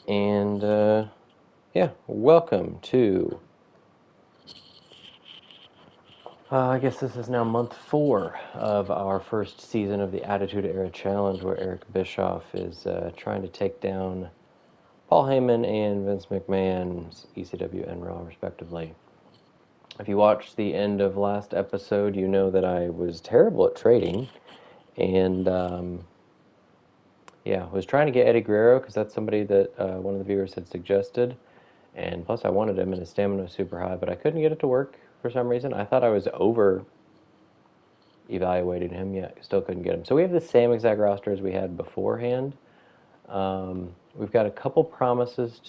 And, yeah, welcome to, I guess this is now month 4 of our first season of the Attitude Era Challenge, where Eric Bischoff is trying to take down Paul Heyman and Vince McMahon's ECW and Raw, respectively. If you watched the end of last episode, you know that I was terrible at trading, and yeah, was trying to get Eddie Guerrero because that's somebody that one of the viewers had suggested. And plus, I wanted him, and his stamina was super high, but I couldn't get it to work for some reason. I thought I was over evaluating him, yet still couldn't get him. So we have the same exact roster as we had beforehand. We've got a couple promises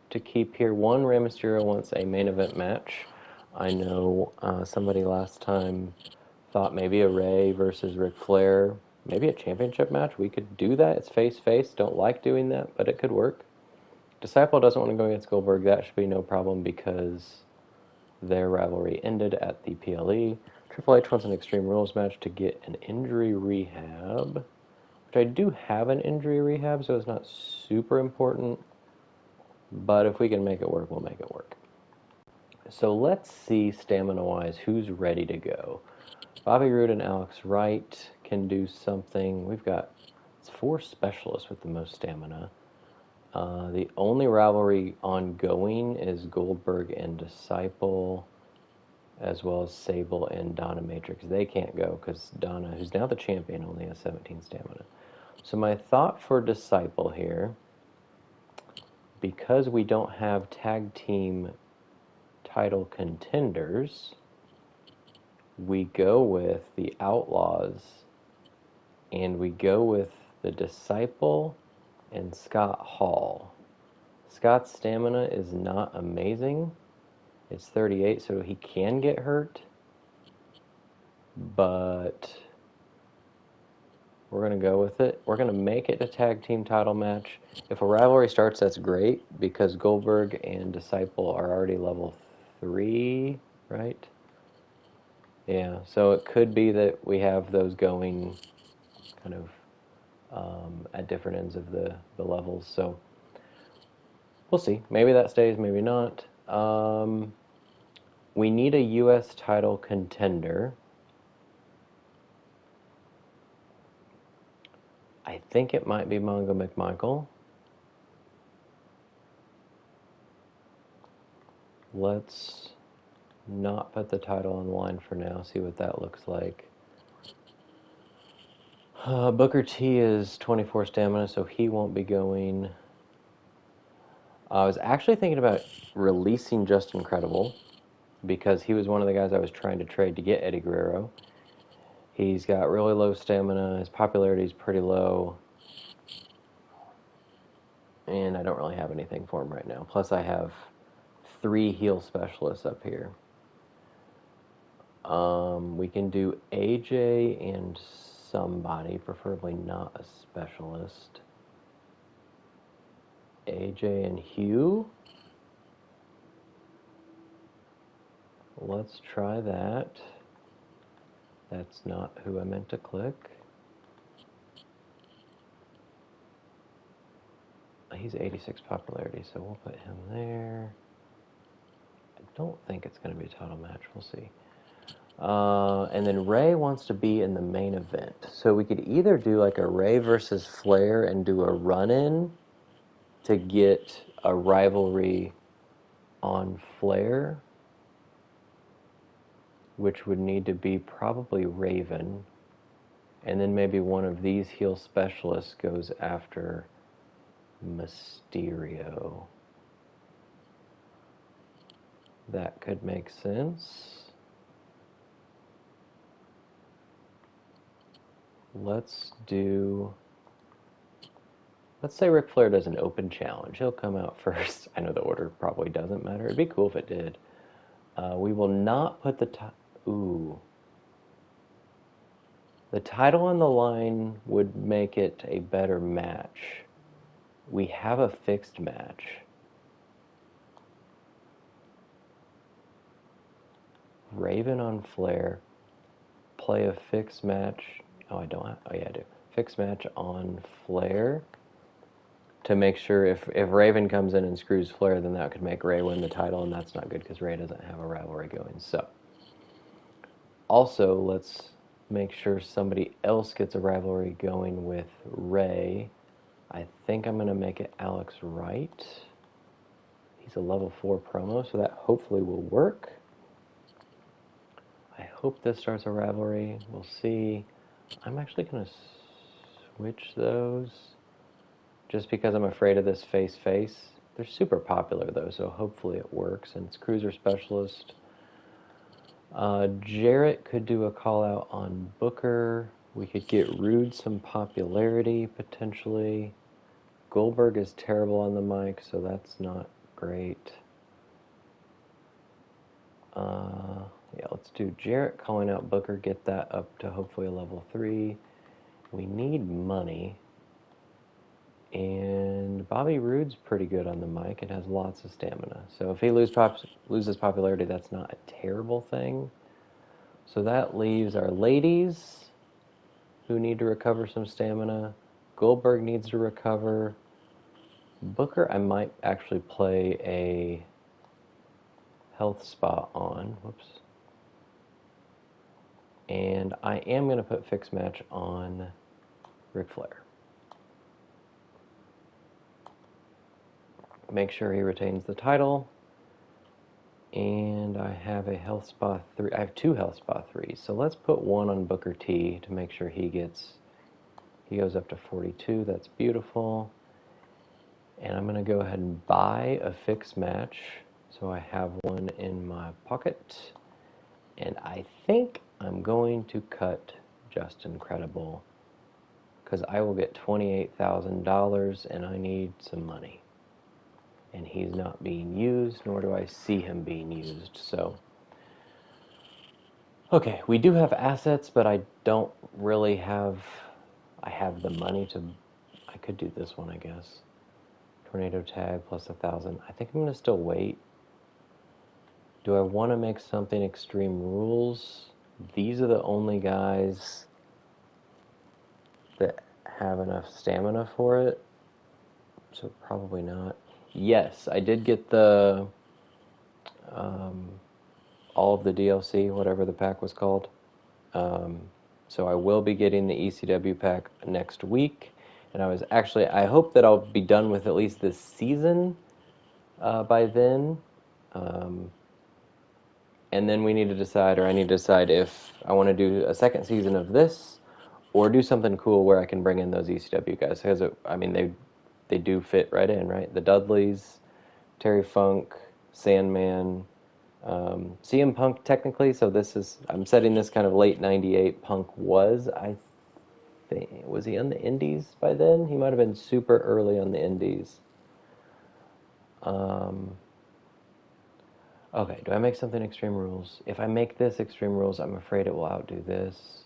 to keep here. One, Rey Mysterio wants a main event match. I know somebody last time thought maybe a Rey versus Ric Flair, maybe a championship match. We could do that. It's face-face. Don't like doing that, but it could work. Disciple doesn't want to go against Goldberg. That should be no problem because their rivalry ended at the PLE. Triple H wants an Extreme Rules match to get an injury rehab, which I do have an injury rehab, so it's not super important. But if we can make it work, we'll make it work. So let's see, stamina-wise, who's ready to go. Bobby Roode and Alex Wright can do something. We've got 4 specialists with the most stamina. The only rivalry ongoing is Goldberg and Disciple, as well as Sable and Donna Matrix. They can't go because Donna, who's now the champion, only has 17 stamina. So my thought for Disciple here, because we don't have tag team title contenders, we go with the Outlaws, and we go with the Disciple and Scott Hall. Scott's stamina is not amazing. It's 38, so he can get hurt. But we're going to go with it. We're going to make it a tag team title match. If a rivalry starts, that's great, because Goldberg and Disciple are already level 3, right? Yeah, so it could be that we have those going kind of at different ends of the levels. So we'll see. Maybe that stays, maybe not. We need a U.S. title contender. I think it might be Mongo McMichael. Let's not put the title on the line for now, see what that looks like. Booker T is 24 stamina, so he won't be going. I was actually thinking about releasing Justin Credible because he was one of the guys I was trying to trade to get Eddie Guerrero. He's got really low stamina, his popularity is pretty low, and I don't really have anything for him right now. Plus, I have 3 heel specialists up here. We can do AJ and somebody, preferably not a specialist. AJ and Hugh. Let's try that. That's not who I meant to click. He's 86 popularity, so we'll put him there. I don't think it's going to be a title match. We'll see. And then Ray wants to be in the main event. So we could either do like a Ray versus Flair and do a run-in to get a rivalry on Flair, which would need to be probably Raven. And then maybe one of these heel specialists goes after Mysterio. That could make sense. Let's say Ric Flair does an open challenge. He'll come out first. I know the order probably doesn't matter. It'd be cool if it did. We will not put the the title on the line would make it a better match. We have a fixed match. Raven on Flair. Play a fixed match. Oh, I don't have. Oh, yeah, I do. Fixed match on Flair. to make sure if Raven comes in and screws Flair, then that could make Ray win the title, and that's not good because Ray doesn't have a rivalry going. So, also, let's make sure somebody else gets a rivalry going with Ray. I think I'm going to make it Alex Wright. He's a level 4 promo, so that hopefully will work. I hope this starts a rivalry. We'll see. I'm actually going to switch those just because I'm afraid of this face-face. They're super popular, though, so hopefully it works. And it's Cruiser Specialist. Jarrett could do a call-out on Booker. We could get Rude some popularity, potentially. Goldberg is terrible on the mic, so that's not great. Yeah, let's do Jarrett calling out Booker, get that up to hopefully a level 3. We need money. And Bobby Roode's pretty good on the mic and has lots of stamina. So if he loses popularity, that's not a terrible thing. So that leaves our ladies who need to recover some stamina. Goldberg needs to recover. Booker, I might actually play a health spot on. Whoops. And I am going to put fixed match on Ric Flair. Make sure he retains the title. And I have a health spa 3. I have 2 health spa 3s. So let's put one on Booker T to make sure he goes up to 42. That's beautiful. And I'm going to go ahead and buy a fixed match. So I have one in my pocket. And I think I'm going to cut Justin Credible because I will get $28,000 and I need some money. And he's not being used, nor do I see him being used. So, okay, we do have assets, but I don't really have. I have the money to. I could do this one, I guess. Tornado tag plus 1,000. I think I'm gonna still wait. Do I want to make something Extreme Rules? These are the only guys that have enough stamina for it, so probably not. Yes, I did get the all of the DLC, whatever the pack was called. So I will be getting the ECW pack next week, and I hope that I'll be done with at least this season by then. And then we need to decide, or I need to decide if I want to do a second season of this, or do something cool where I can bring in those ECW guys. Because, they do fit right in, right? The Dudleys, Terry Funk, Sandman, CM Punk technically, so I'm setting this kind of late 98. Punk was he on the indies by then? He might have been super early on the indies. Okay, do I make something Extreme Rules? If I make this Extreme Rules, I'm afraid it will outdo this.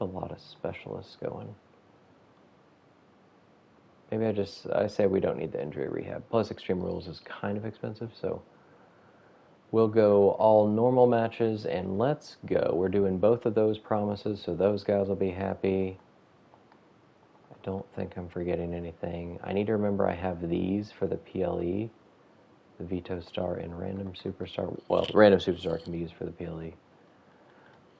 A lot of specialists going. Maybe I say we don't need the injury rehab. Plus Extreme Rules is kind of expensive, so we'll go all normal matches, and let's go. We're doing both of those promises, so those guys will be happy. I don't think I'm forgetting anything. I need to remember I have these for the PLE. The Vito Star and Random Superstar. Well, Random Superstar can be used for the PLE.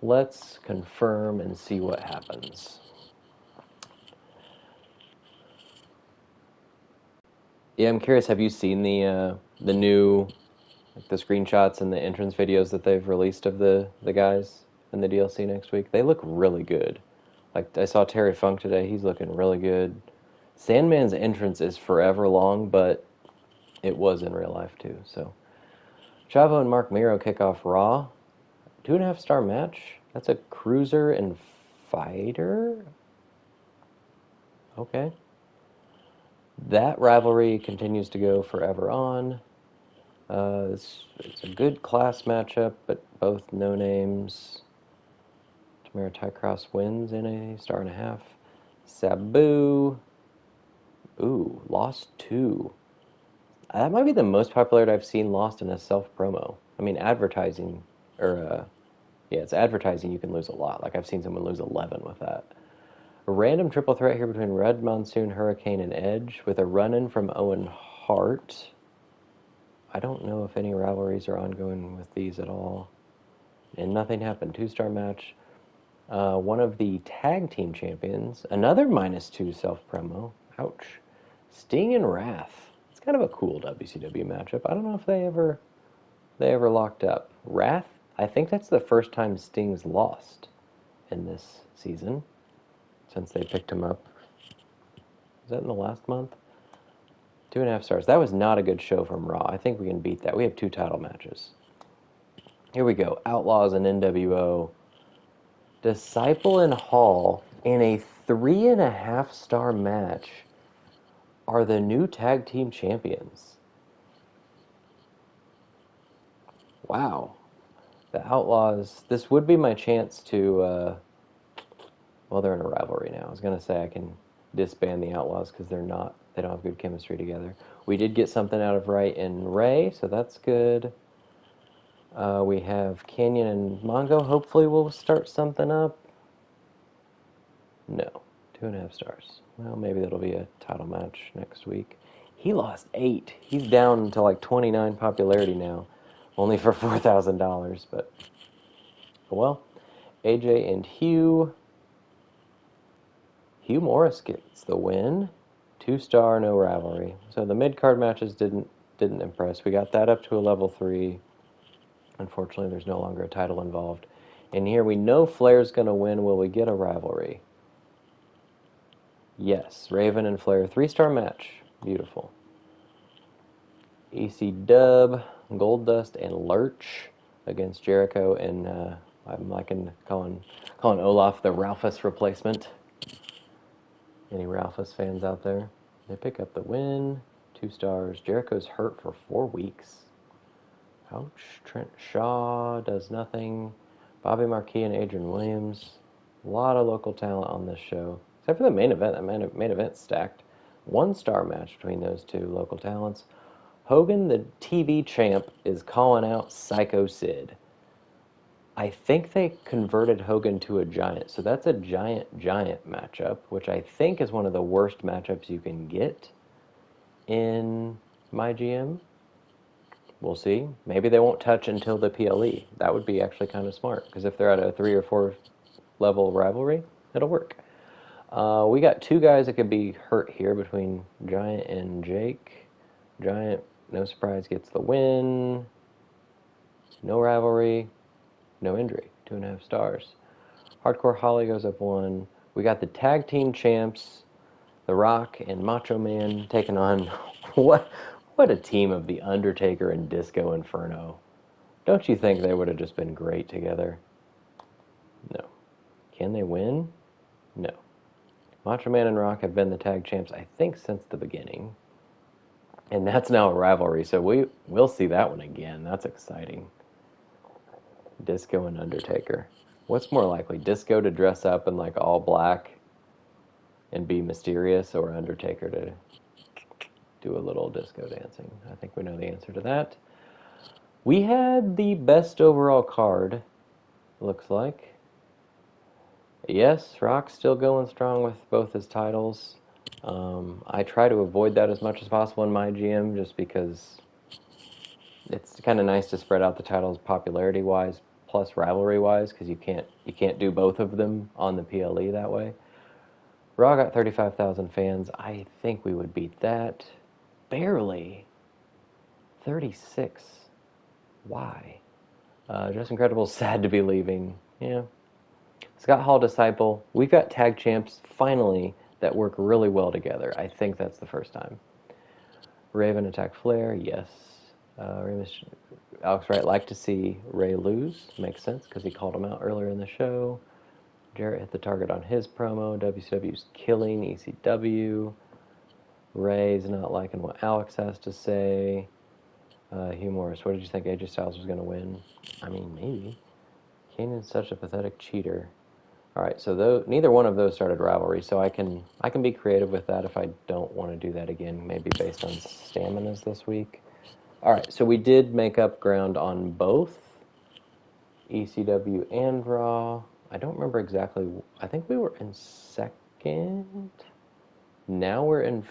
Let's confirm and see what happens. Yeah, I'm curious, have you seen the new the screenshots and the entrance videos that they've released of the guys in the DLC next week? They look really good. Like, I saw Terry Funk today. He's looking really good. Sandman's entrance is forever long, but it was in real life, too. So, Chavo and Mark Miro kick off Raw. 2.5-star match. That's a cruiser and fighter? Okay. That rivalry continues to go forever on. It's a good class matchup, but both no names. Tamara Tycross wins in a 1.5 stars. Sabu. Ooh, lost 2. That might be the most popularity I've seen lost in a self-promo. I mean, advertising, it's advertising, you can lose a lot. Like, I've seen someone lose 11 with that. A random triple threat here between Red Monsoon, Hurricane, and Edge with a run-in from Owen Hart. I don't know if any rivalries are ongoing with these at all. And nothing happened. 2-star match. One of the tag team champions. Another -2 self-promo. Ouch. Sting and Wrath. It's kind of a cool WCW matchup. I don't know if they ever locked up. Wrath, I think that's the first time Sting's lost in this season since they picked him up. Was that in the last month? 2.5 stars. That was not a good show from Raw. I think we can beat that. We have 2 title matches. Here we go. Outlaws and NWO. Disciple and Hall in a 3.5-star match are the new tag team champions. Wow. The Outlaws. This would be my chance to, well, they're in a rivalry now. I was going to say I can disband the Outlaws because they don't have good chemistry together. We did get something out of Wright and Ray, so that's good. We have Canyon and Mongo. Hopefully we'll start something up. No. 2.5 stars. Well, maybe that'll be a title match next week. He lost 8. He's down to like 29 popularity now. Only for $4,000, but well. AJ and Hugh. Hugh Morris gets the win. 2-star, no rivalry. So the mid-card matches didn't impress. We got that up to a level 3. Unfortunately, there's no longer a title involved. And here we know Flair's going to win. Will we get a rivalry? Yes. Raven and Flair, 3-star match. Beautiful. EC Dub, Goldust, and Lurch against Jericho. And I'm liking calling Olaf the Ralphus replacement. Any Ralphus fans out there? They pick up the win. 2 stars. Jericho's hurt for 4 weeks. Ouch. Trent Shaw does nothing. Bobby Marquis and Adrian Williams. A lot of local talent on this show. Except for the main event. The main event stacked. 1-star match between those 2 local talents. Hogan, the TV champ, is calling out Psycho Sid. I think they converted Hogan to a giant. So that's a giant matchup, which I think is one of the worst matchups you can get in MyGM. We'll see. Maybe they won't touch until the PLE. That would be actually kind of smart, because if they're at a 3 or 4 level rivalry, it'll work. We got 2 guys that could be hurt here between Giant and Jake. Giant, no surprise, gets the win. No rivalry. No injury. 2.5 stars. Hardcore Holly goes up 1. We got the tag team champs, The Rock and Macho Man, taking on what a team of The Undertaker and Disco Inferno. Don't you think they would have just been great together? No. Can they win? No. Macho Man and Rock have been the tag champs, I think, since the beginning. And that's now a rivalry, so we'll see that one again. That's exciting. Disco and Undertaker. What's more likely, Disco to dress up in like all black and be mysterious, or Undertaker to do a little disco dancing? I think we know the answer to that. We had the best overall card, looks like. Yes, Rock's still going strong with both his titles. I try to avoid that as much as possible in MyGM, just because it's kind of nice to spread out the titles popularity-wise plus rivalry-wise, because you can't do both of them on the PLE that way. Raw got 35,000 fans. I think we would beat that. Barely. 36. Why? Just Incredible, sad to be leaving. Yeah. Scott Hall, Disciple. We've got tag champs, finally, that work really well together. I think that's the first time. Raven attack Flair. Yes. Alex Wright liked to see Ray lose. Makes sense, because he called him out earlier in the show. Jarrett hit the target on his promo. WCW's killing ECW. Ray's not liking what Alex has to say. Hugh Morris, what did you think AJ Styles was going to win? I mean, maybe. Kanan's such a pathetic cheater. All right, so neither one of those started rivalry, so I can be creative with that if I don't want to do that again, maybe based on staminas this week. All right, so we did make up ground on both ECW and Raw. I don't remember exactly. I think we were in second. Now we're in.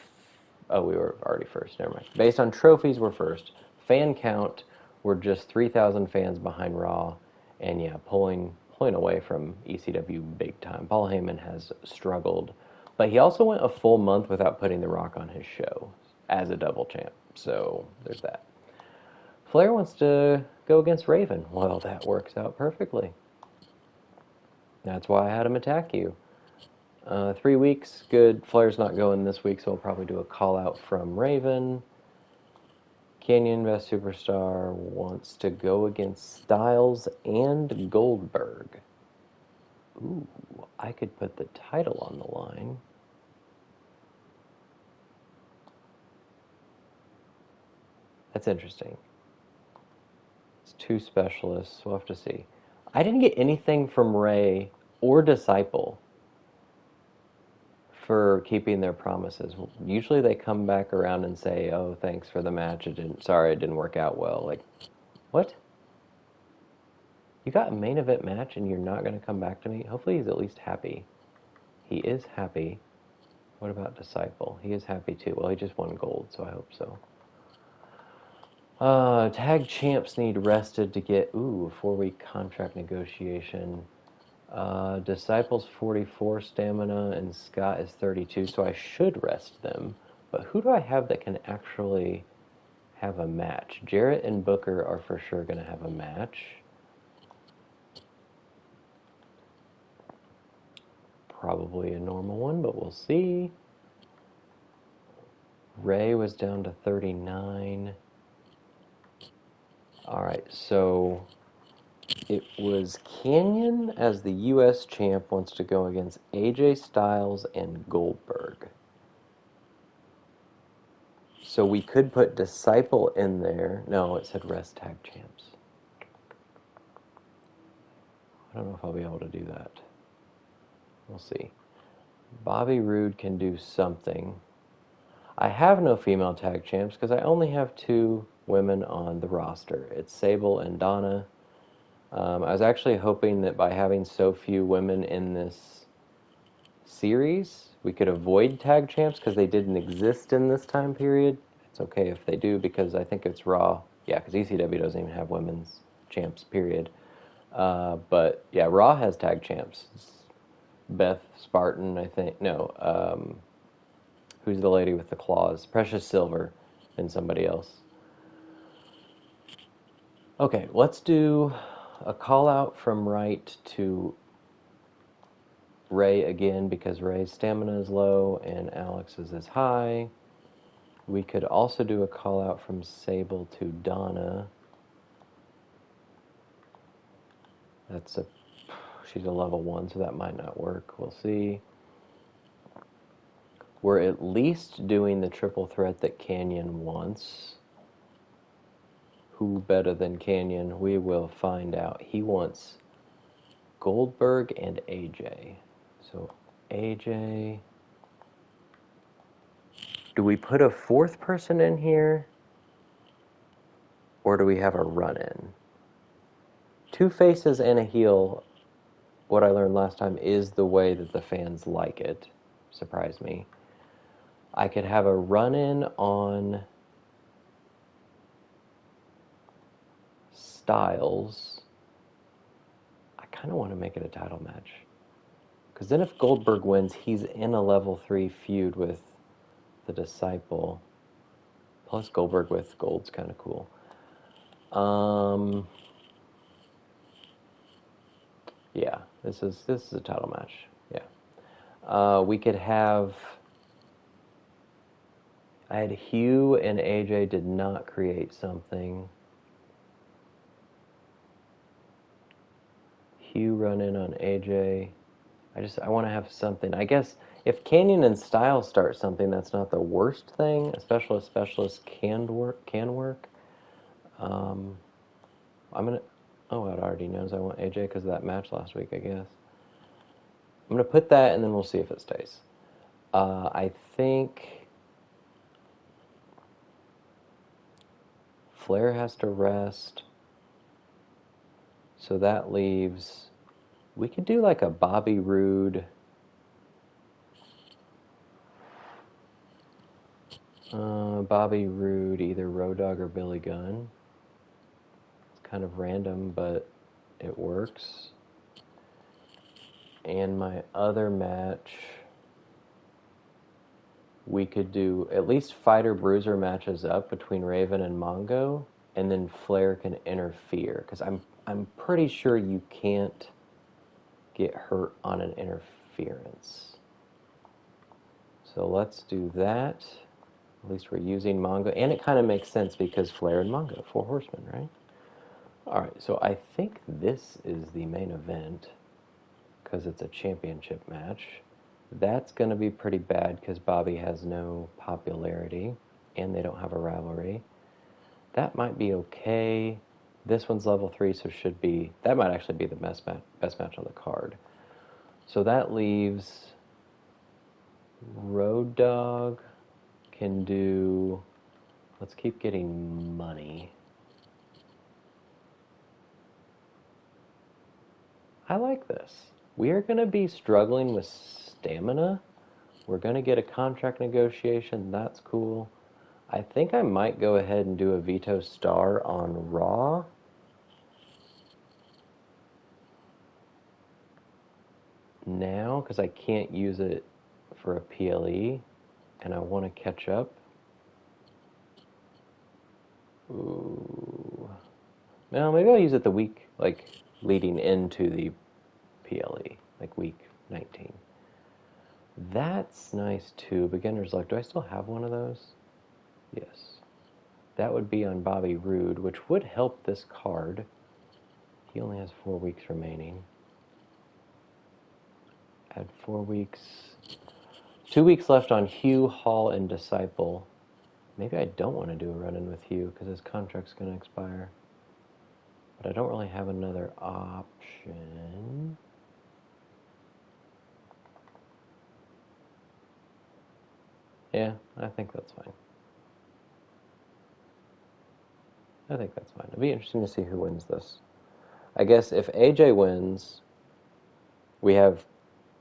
Oh, we were already first. Never mind. Based on trophies, we're first. Fan count, we're just 3,000 fans behind Raw, and yeah, pulling away from ECW big time. Paul Heyman has struggled, but he also went a full month without putting The Rock on his show as a double champ. So there's that. Flair wants to go against Raven. Well, that works out perfectly. That's why I had him attack you. 3 weeks, good. Flair's not going this week, so we'll probably do a call out from Raven. Canyon Best Superstar wants to go against Styles and Goldberg. Ooh, I could put the title on the line. That's interesting. It's 2 specialists. We'll have to see. I didn't get anything from Ray or Disciple for keeping their promises. Usually they come back around and say, "Oh, thanks for the match. Sorry, it didn't work out well." Like, what? You got a main event match and you're not going to come back to me? Hopefully he's at least happy. He is happy. What about Disciple? He is happy too. Well, he just won gold, so I hope so. Tag champs need rested to get, 4-week contract negotiation. Disciples 44 stamina and Scott is 32, so I should rest them. But who do I have that can actually have a match? Jarrett and Booker are for sure going to have a match. Probably a normal one, but we'll see. Ray was down to 39. Alright, so it was Canyon as the U.S. champ wants to go against AJ Styles and Goldberg. So we could put Disciple in there. No, it said rest tag champs. I don't know if I'll be able to do that. We'll see. Bobby Roode can do something. I have no female tag champs because I only have 2 women on the roster. It's Sable and Donna. I was actually hoping that by having so few women in this series, we could avoid tag champs because they didn't exist in this time period. It's okay if they do because I think it's Raw. Yeah, because ECW doesn't even have women's champs, period. But yeah, Raw has tag champs. It's Beth Spartan, I think. No, who's the lady with the claws? Precious Silver and somebody else. Okay, let's do a call out from right to Ray again because Ray's stamina is low and Alex's is high. We could also do a call out from Sable to Donna. She's a level 1, so that might not work. We'll see. We're at least doing the triple threat that Canyon wants. Who better than Canyon? We will find out. He wants Goldberg and AJ. So AJ. Do we put a 4th person in here? Or do we have a run-in? 2 faces and a heel, what I learned last time, is the way that the fans like it. Surprised me. I could have a run-in on Styles. I kind of want to make it a title match. Because then if Goldberg wins, he's in a level 3 feud with the Disciple. Plus Goldberg with gold's kind of cool. Yeah, this is a title match. Yeah. We could have... I had Hugh and AJ did not create something. Hugh run in on AJ. I want to have something. I guess if Canyon and Styles start something, that's not the worst thing. A specialist can work. I'm gonna. Oh, it already knows I want AJ because of that match last week, I guess. I'm gonna put that, and then we'll see if it stays. I think Flair has to rest, so that leaves. We could do like a Bobby Roode Bobby Roode, either Road Dogg or Billy Gunn. It's kind of random, but it works. And my other match, we could do at least fighter bruiser matches up between Raven and Mongo, and then Flair can interfere, because I'm pretty sure you can't get hurt on an interference. So let's do that. At least we're using Mongo, and it kind of makes sense because Flair and Mongo, 4 horsemen, right? All right, so I think this is the main event because it's a championship match. That's going to be pretty bad because Bobby has no popularity and they don't have a rivalry. That might be okay. This one's level 3, so that might actually be the best match on the card. So that leaves Road Dogg can do, let's keep getting money. I like this. We are going to be struggling with stamina. We're going to get a contract negotiation. That's cool. I think I might go ahead and do a Veto Star on Raw. Now, because I can't use it for a PLE, and I want to catch up. Ooh. Well, maybe I'll use it the week, like, leading into the PLE, like week 19. That's nice, too. Beginner's Luck. Do I still have one of those? Yes. That would be on Bobby Roode, which would help this card. He only has 4 weeks remaining. Add 4 weeks. 2 weeks left on Hugh, Hall, and Disciple. Maybe I don't want to do a run-in with Hugh because his contract's going to expire. But I don't really have another option. Yeah, I think that's fine. I think that's fine. It'll be interesting to see who wins this. I guess if AJ wins, we have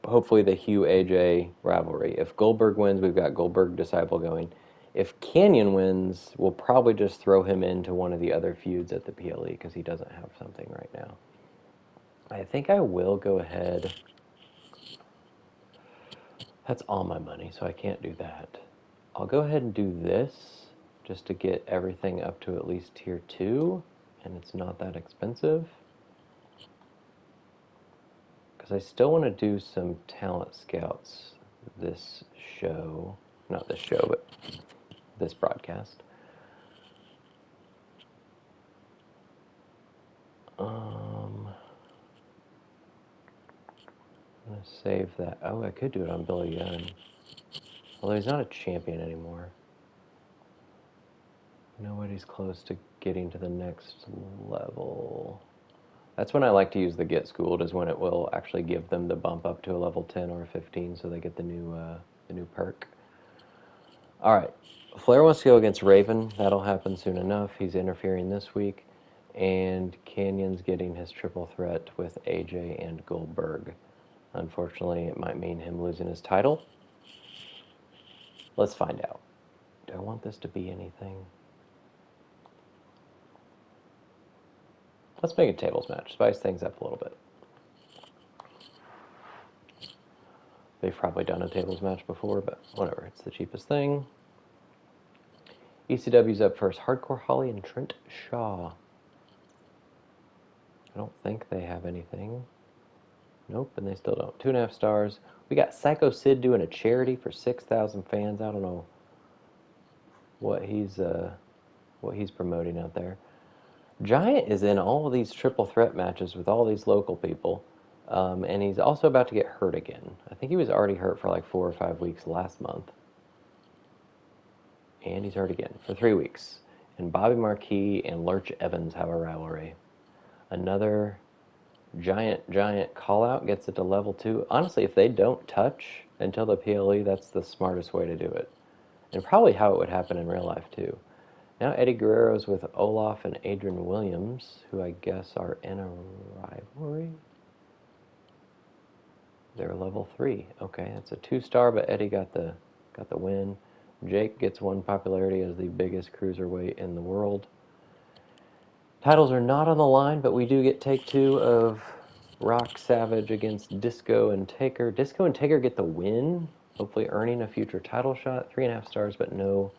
hopefully the Hugh AJ rivalry. If Goldberg wins, we've got Goldberg Disciple going. If Canyon wins, we'll probably just throw him into one of the other feuds at the PLE because he doesn't have something right now. I think I will go ahead. That's all my money, so I can't do that. I'll go ahead and do this just to get everything up to at least tier 2, and it's not that expensive. Because I still want to do some talent scouts this show. Not this show, but this broadcast. I'm going to save that. Oh, I could do it on Billy Gunn. Although he's not a champion anymore. Nobody's close to getting to the next level. That's when I like to use the Get Schooled, is when it will actually give them the bump up to a level 10 or a 15 so they get the new perk. Alright, Flair wants to go against Raven. That'll happen soon enough. He's interfering this week. And Canyon's getting his triple threat with AJ and Goldberg. Unfortunately, it might mean him losing his title. Let's find out. Do I want this to be anything? Let's make a tables match. Spice things up a little bit. They've probably done a tables match before, but whatever. It's the cheapest thing. ECW's up first. Hardcore Holly and Trent Shaw. I don't think they have anything. Nope, and they still don't. 2.5 stars. We got Psycho Sid doing a charity for 6,000 fans. I don't know what he's promoting out there. Giant is in all of these triple threat matches with all these local people, and he's also about to get hurt again. I think he was already hurt for like 4 or 5 weeks last month, and he's hurt again for 3 weeks. And Bobby Marquis and Lurch Evans have a rivalry. Another giant call-out gets it to level 2. Honestly, if they don't touch until the PLE, that's the smartest way to do it. And probably how it would happen in real life, too. Now Eddie Guerrero's with Olaf and Adrian Williams, who I guess are in a rivalry. They're level 3. Okay, that's a 2-star, but Eddie got the win. Jake gets 1 popularity as the biggest cruiserweight in the world. Titles are not on the line, but we do get take 2 of Rock Savage against Disco and Taker. Disco and Taker get the win, hopefully earning a future title shot. 3.5 stars, but no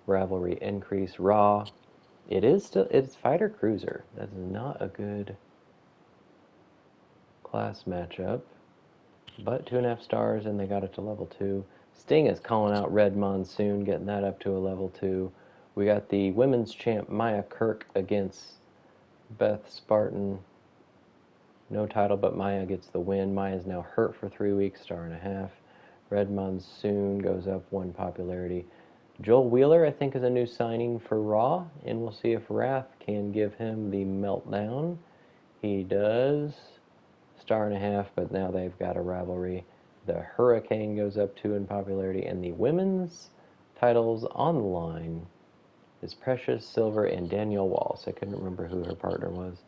rivalry increase. Raw. It's fighter cruiser. That is not a good class matchup. But 2.5 stars, and they got it to level 2. Sting is calling out Red Monsoon, getting that up to a level 2. We got the women's champ Maya Kirk against Beth Spartan. No title, but Maya gets the win. Maya's now hurt for 3 weeks, 1.5 stars. Red Monsoon goes up 1 popularity. Joel Wheeler, I think, is a new signing for Raw, and we'll see if Wrath can give him the meltdown. He does. 1.5 stars, but now they've got a rivalry. The Hurricane goes up 2 in popularity, and the women's titles on the line is Precious Silver and Danielle Walsh. I couldn't remember who her partner was.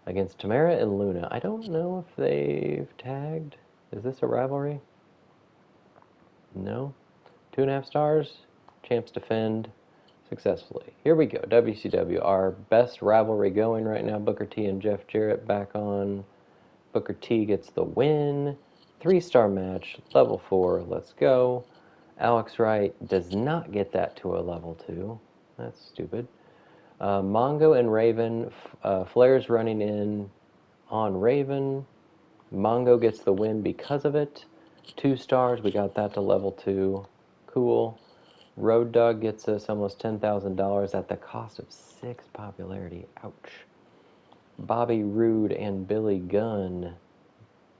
Against Tamara and Luna. I don't know if they've tagged. Is this a rivalry? No. 2.5 stars. Champs defend successfully. Here we go. WCW, our best rivalry going right now. Booker T and Jeff Jarrett back on. Booker T gets the win. 3-star match. Level 4. Let's go. Alex Wright does not get that to a level 2. That's stupid. Mongo and Raven. Flair's running in on Raven. Mongo gets the win because of it. 2 stars. We got that to level 2. Cool. Road Dogg gets us almost $10,000 at the cost of 6 popularity. Ouch. Bobby Roode and Billy Gunn.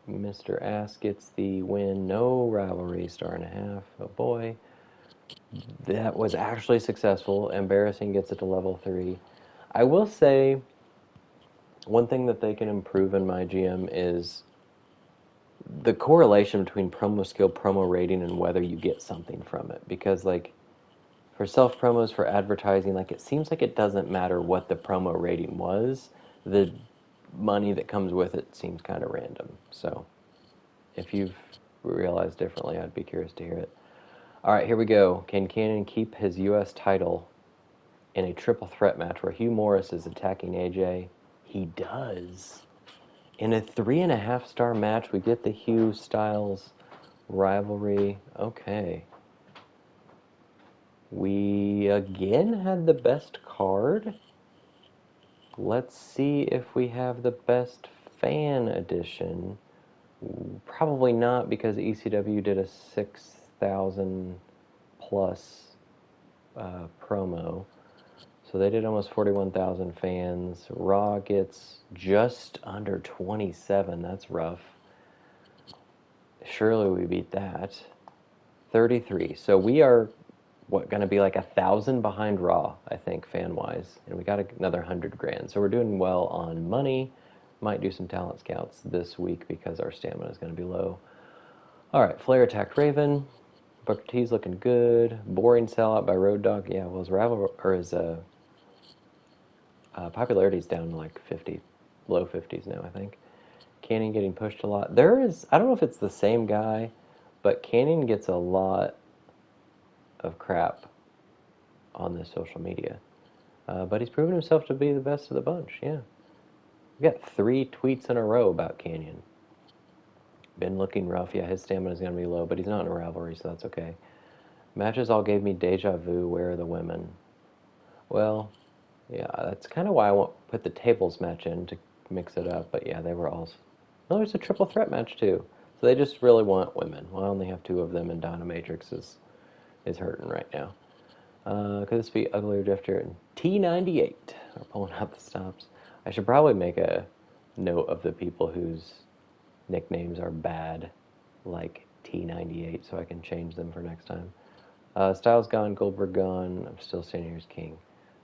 Mr. Ass gets the win. No rivalry. 1.5 stars. Oh boy. That was actually successful. Embarrassing gets it to level 3. I will say, one thing that they can improve in MyGM is the correlation between promo skill, promo rating, and whether you get something from it. Because, like, for self-promos, for advertising, like, it seems like it doesn't matter what the promo rating was. The money that comes with it seems kind of random. So, if you've realized differently, I'd be curious to hear it. All right, here we go. Can Cannon keep his U.S. title in a triple threat match where Hugh Morris is attacking AJ? He does. In a 3.5-star match, we get the Hugh Styles rivalry. Okay. We again had the best card. Let's see if we have the best fan edition. Probably not, because ECW did a 6,000 plus promo. So they did almost 41,000 fans. Raw gets just under 27. That's rough. Surely we beat that. 33. So we are, going to be like 1,000 behind Raw, I think, fan-wise. And we got another 100 grand. So we're doing well on money. Might do some talent scouts this week because our stamina is going to be low. All right, Flair attacked Raven. Booker T's looking good. Boring sellout by Road Dogg. Yeah, well, his popularity's down to like 50, low 50s now, I think. Canyon getting pushed a lot. I don't know if it's the same guy, but Canyon gets a lot of crap on this social media. But he's proven himself to be the best of the bunch, yeah. We got 3 tweets in a row about Canyon. Been looking rough. Yeah, his stamina's going to be low, but he's not in a rivalry, so that's okay. Matches all gave me deja vu. Where are the women? Well, yeah, that's kind of why I won't put the tables match in to mix it up, but yeah, they were all... No, there's a triple threat match, too. So they just really want women. Well, I only have 2 of them, and Donna Matrix is hurting right now. Could this be Uglier Drifter and T98 are pulling out the stops? I should probably make a note of the people whose nicknames are bad, like T98, so I can change them for next time. Styles gone, Goldberg gone. I'm still standing here as king.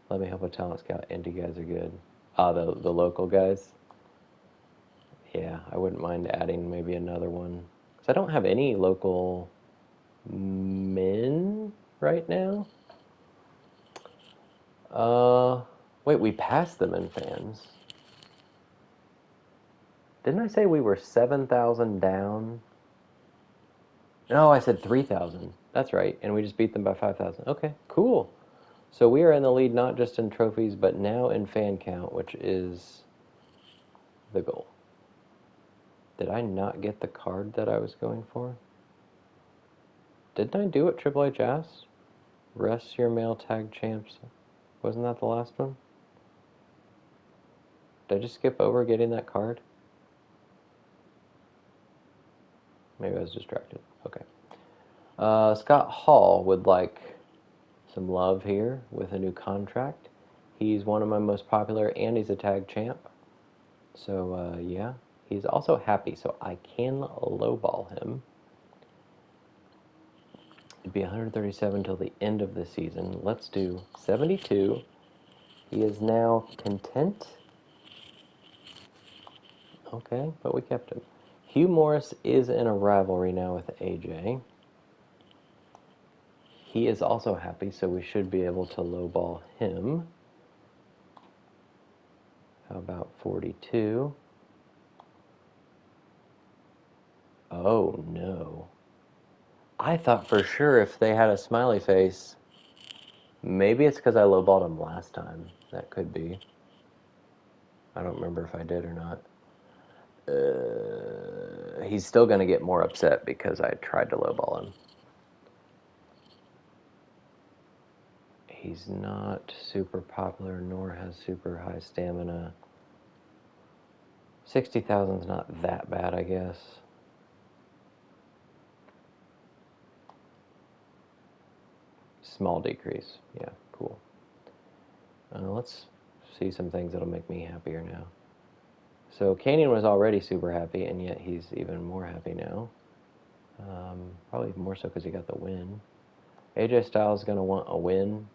Let me help a talent scout, and you guys are good. The local guys. Yeah, I wouldn't mind adding maybe another one. Because I don't have any local men right now. Wait, we passed them in fans. Didn't I say we were 7,000 down? No, I said 3,000. That's right, and we just beat them by 5,000. Okay, cool. So we are in the lead not just in trophies, but now in fan count, which is the goal. Did I not get the card that I was going for? Didn't I do what Triple H asked? Rest your male tag champs. Wasn't that the last one? Did I just skip over getting that card? Maybe I was distracted. Okay. Scott Hall would like some love here with a new contract. He's one of my most popular, and he's a tag champ. So, yeah. He's also happy, so I can lowball him. It'd be 137 till the end of the season. Let's do 72. He is now content. Okay, but we kept him. Hugh Morris is in a rivalry now with AJ. He is also happy, so we should be able to lowball him. How about 42? Oh, no. I thought for sure if they had a smiley face, maybe it's because I lowballed him last time. That could be. I don't remember if I did or not. He's still going to get more upset because I tried to lowball him. He's not super popular, nor has super high stamina. 60,000's not that bad, I guess. Small decrease. Yeah, cool. Let's see some things that'll make me happier now. So Canyon was already super happy, and yet he's even more happy now. Probably more so because he got the win. AJ Styles is going to want a win.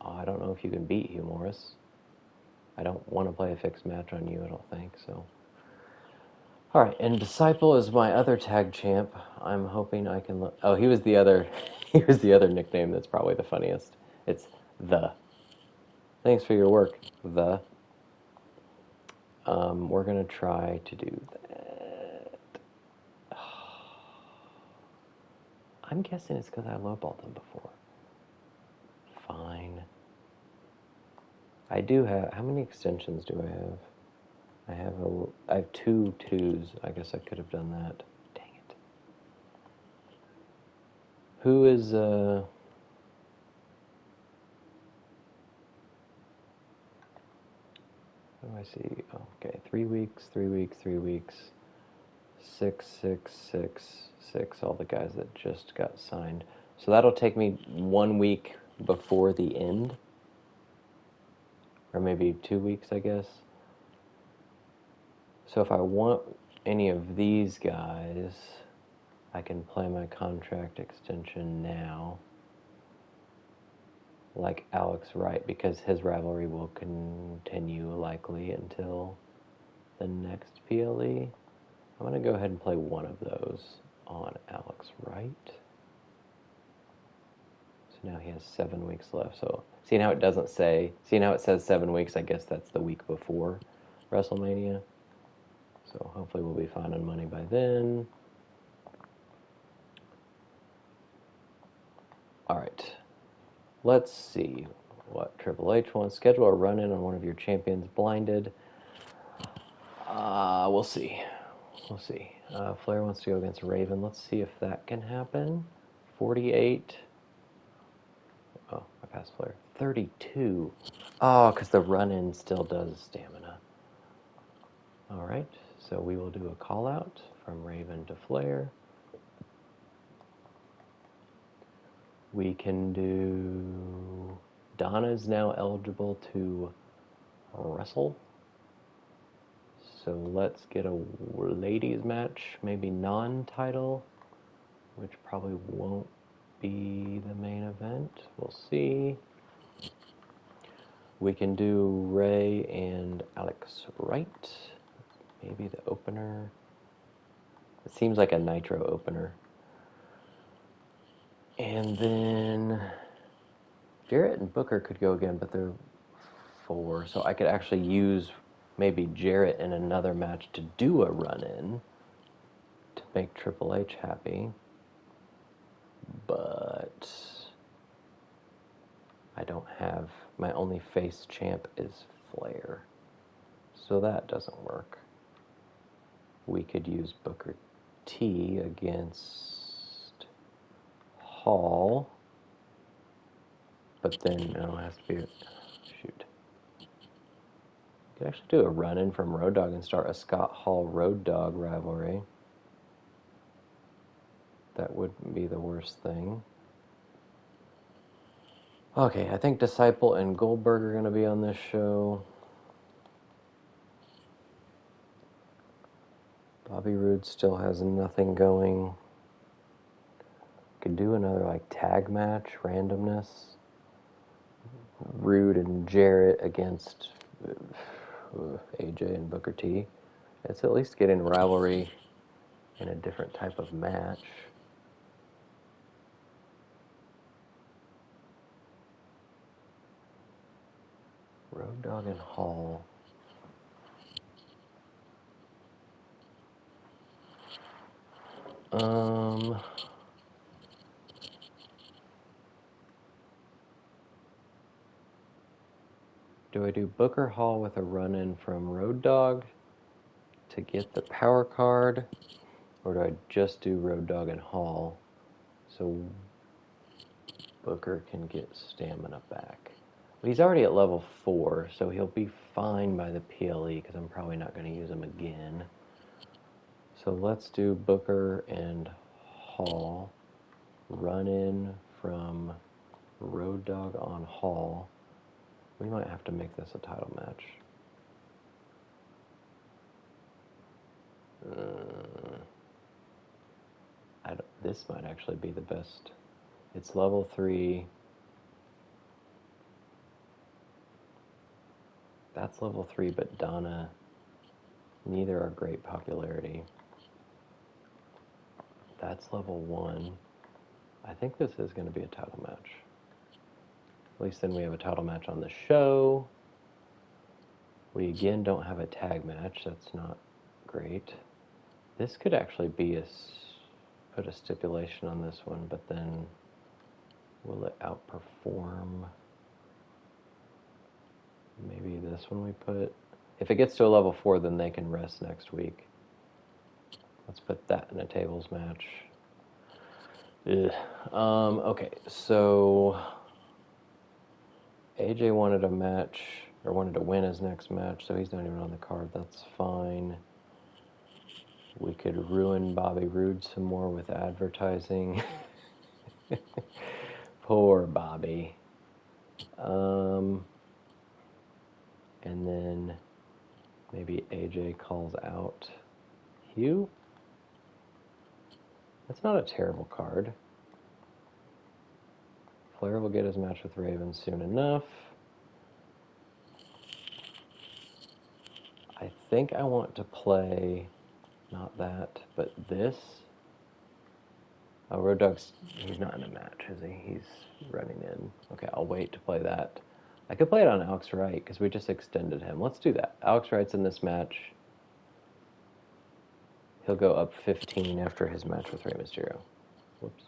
I don't know if you can beat Hugh Morris. I don't want to play a fixed match on you, I don't think, so. Alright, and Disciple is my other tag champ. I'm hoping I can look. Oh, he was the other nickname that's probably the funniest. It's The. Thanks for your work, The. We're going to try to do that. I'm guessing it's because I lowballed them before. Fine. I do have... How many extensions do I have? I have 2 twos. I guess I could have done that. Dang it. Who is, What do I see? Oh, okay, 3 weeks, 3 weeks, 3 weeks. 6, 6, 6, 6. All the guys that just got signed. So that'll take me 1 week before the end. Or maybe 2 weeks, I guess. So if I want any of these guys, I can play my contract extension now. Like Alex Wright, because his rivalry will continue likely until the next PLE. I'm going to go ahead and play one of those on Alex Wright. So now he has 7 weeks left. So seeing how it says 7 weeks, I guess that's the week before WrestleMania. So hopefully we'll be finding money by then. Alright. Let's see what Triple H wants. Schedule a run-in on one of your champions blinded. We'll see. We'll see. Flair wants to go against Raven. Let's see if that can happen. 48. Oh, I passed Flair. 32. Oh, because the run-in still does stamina. Alright, so we will do a call-out from Raven to Flair. We can do... Donna's now eligible to wrestle. So let's get a ladies match, maybe non-title, which probably won't be the main event. We'll see. We can do Ray and Alex Wright. Maybe the opener. It seems like a Nitro opener. And then Jarrett and Booker could go again, but they're 4. So I could actually use maybe Jarrett in another match to do a run-in to make Triple H happy. but I don't have, my only face champ is Flair, so that doesn't work. We could use Booker T against Hall, but then no, it has to be shoot. You could actually do a run-in from Road Dogg and start a Scott Hall Road Dogg rivalry. That wouldn't be the worst thing. Okay, I think Disciple and Goldberg are going to be on this show. Bobby Roode still has nothing going. Could do another like tag match, randomness. Roode and Jarrett against AJ and Booker T. It's at least getting rivalry in a different type of match. Road Dogg and Hall. Do I do Booker Hall with a run-in from Road Dogg to get the power card, or do I just do Road Dogg and Hall so Booker can get stamina back? Well, he's already at level 4, so he'll be fine by the PLE because I'm probably not going to use him again. So let's do Booker and Hall, run-in from Road Dogg on Hall. We might have to make this a title match. This might actually be the best. It's level 3. That's level 3, but Donna, neither are great popularity. That's level 1. I think this is going to be a title match. At least then we have a title match on the show. We again don't have a tag match. That's not great. This could actually be put a stipulation on this one, but then will it outperform? Maybe this one we put. If it gets to a level 4, then they can rest next week. Let's put that in a tables match. Okay, so AJ wanted a match, or wanted to win his next match, so he's not even on the card. That's fine. We could ruin Bobby Roode some more with advertising. Poor Bobby. And then maybe AJ calls out Hugh. That's not a terrible card. Flair will get his match with Raven soon enough. I think I want to play, not that, but this. Oh, Road Dogg's, he's not in a match, is he? He's running in. Okay, I'll wait to play that. I could play it on Alex Wright, because we just extended him. Let's do that. Alex Wright's in this match. He'll go up 15 after his match with Rey Mysterio. Whoops.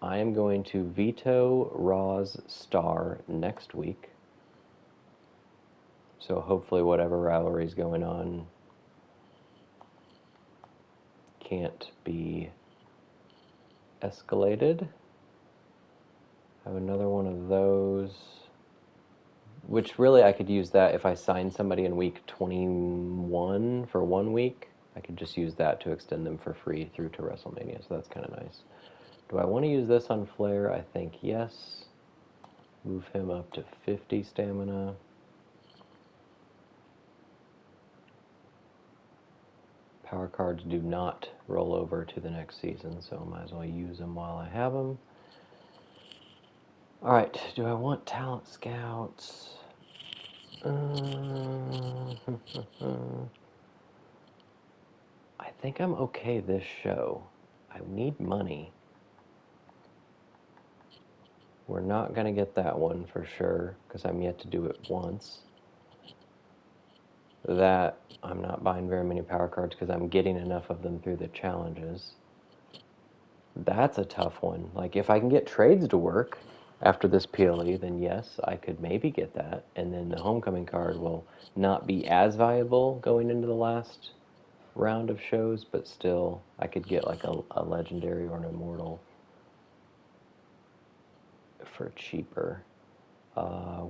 I am going to veto Raw's star next week. So hopefully whatever rivalry is going on can't be escalated. I have another one of those, which really I could use that if I sign somebody in week 21 for 1 week. I could just use that to extend them for free through to WrestleMania, so that's kind of nice. Do I want to use this on Flair? I think yes. Move him up to 50 stamina. Power cards do not roll over to the next season, so I might as well use them while I have them. Alright, do I want talent scouts? I think I'm okay this show. I need money. We're not going to get that one for sure, because I'm yet to do it once. That, I'm not buying very many power cards because I'm getting enough of them through the challenges. That's a tough one. Like, if I can get trades to work after this PLE, then yes, I could maybe get that. And then the homecoming card will not be as valuable going into the last round of shows, but still, I could get like a legendary or an immortal for cheaper.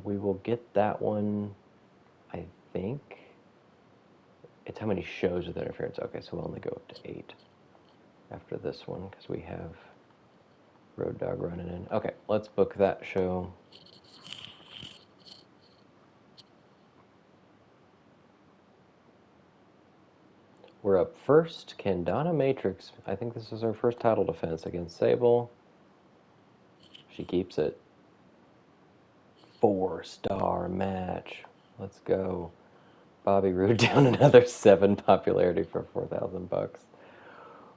We will get that one, I think. It's how many shows with interference. Okay, so we'll only go up to 8 after this one because we have Road Dogg running in. Okay, let's book that show. We're up first. Kendana Matrix. I think this is her first title defense against Sable. She keeps it. 4-star match. Let's go. Bobby Roode down another 7 popularity for $4,000.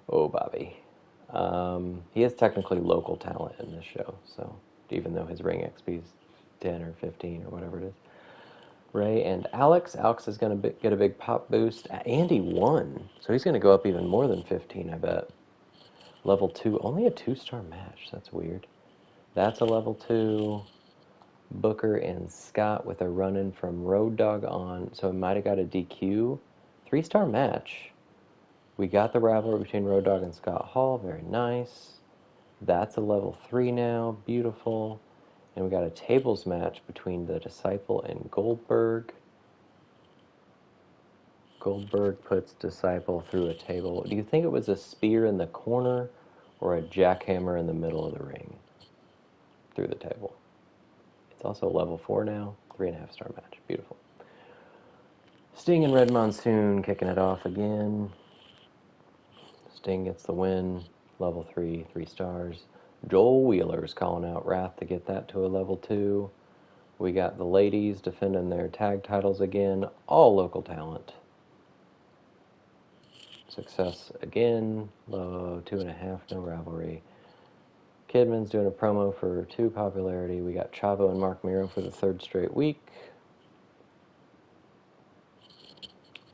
Oh, Bobby. He is technically local talent in this show, so even though his ring XP is 10 or 15 or whatever it is. Ray and Alex. Alex is going to get a big pop boost. Andy won, so he's going to go up even more than 15, I bet. Level 2, only a 2-star match. That's weird. That's a level 2. Booker and Scott with a run-in from Road Dogg on, so it might have got a DQ. 3-star match. We got the rivalry between Road Dogg and Scott Hall. Very nice. That's a level 3 now. Beautiful. And we got a tables match between the Disciple and Goldberg. Goldberg puts Disciple through a table. Do you think it was a spear in the corner or a jackhammer in the middle of the ring through the table? It's also level 4 now. 3.5-star match. Beautiful. Sting and Red Monsoon kicking it off again. Sting gets the win. Level 3, 3 stars. Joel Wheeler's calling out Wrath to get that to a level 2. We got the ladies defending their tag titles again. All local talent. Success again. Low 2.5, no rivalry. Kidman's doing a promo for 2 popularity. We got Chavo and Mark Miro for the 3rd straight week.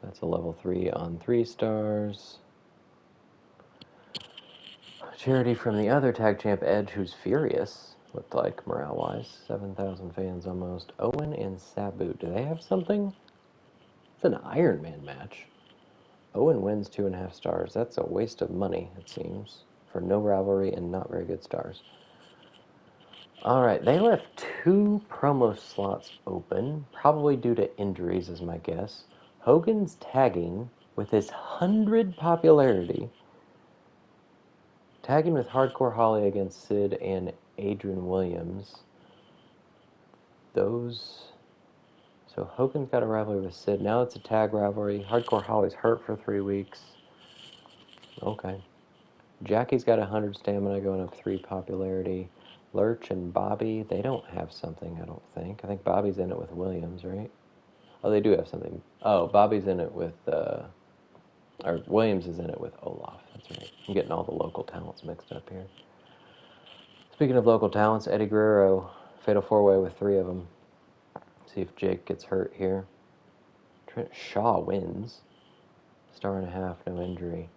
That's a level 3 on 3 stars. Charity from the other tag champ, Edge, who's furious, looked like, morale-wise. 7,000 fans almost. Owen and Sabu, do they have something? It's an Iron Man match. Owen wins 2.5 stars. That's a waste of money, it seems, for no rivalry and not very good stars. Alright, they left 2 promo slots open, probably due to injuries is my guess. Hogan's tagging with his 100 popularity. Tagging with Hardcore Holly against Sid and Adrian Williams. So Hogan's got a rivalry with Sid. Now it's a tag rivalry. Hardcore Holly's hurt for 3 weeks. Okay. Jackie's got 100 stamina, going up 3 popularity. Lurch and Bobby, they don't have something, I don't think. I think Bobby's in it with Williams, right? Oh, they do have something. Oh, Bobby's in it with, or Williams is in it with Olaf. That's right. I'm getting all the local talents mixed up here. Speaking of local talents, Eddie Guerrero, Fatal 4-Way with 3 of them. See if Jake gets hurt here. Trent Shaw wins. 1.5 star, no injury.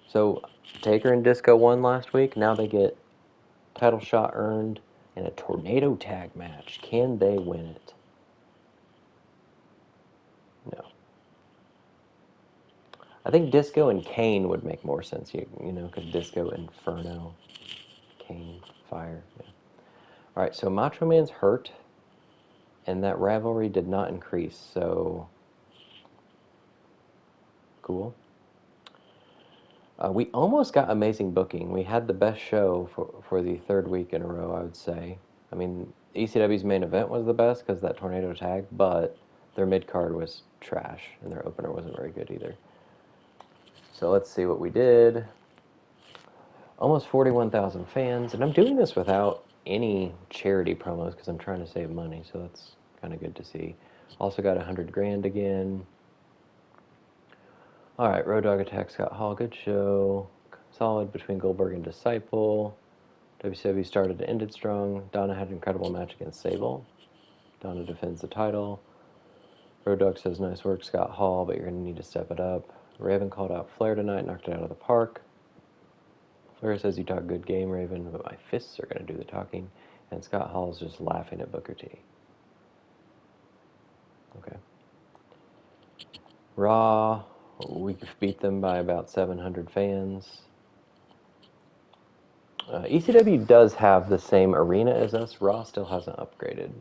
So Taker and Disco won last week. Now they get title shot earned and a tornado tag match. Can they win it? No. I think Disco and Kane would make more sense, because Disco, Inferno, Kane, Fire. Yeah. All right, so Macho Man's hurt, and that rivalry did not increase, so cool. We almost got amazing booking. We had the best show for the 3rd week in a row, I would say. I mean, ECW's main event was the best because that tornado tag, but their mid-card was trash, and their opener wasn't very good either. So let's see what we did. Almost 41,000 fans, and I'm doing this without any charity promos because I'm trying to save money, so that's kind of good to see. Also got 100 grand again. All right, Road Dogg attacks Scott Hall. Good show. Solid between Goldberg and Disciple. WCW started and ended strong. Donna had an incredible match against Sable. Donna defends the title. Road Dogg says, nice work, Scott Hall, but you're going to need to step it up. Raven called out Flair tonight, knocked it out of the park. Fleur says you talk good game, Raven, but my fists are going to do the talking. And Scott Hall's just laughing at Booker T. Okay. Raw, we beat them by about 700 fans. ECW does have the same arena as us. Raw still hasn't upgraded.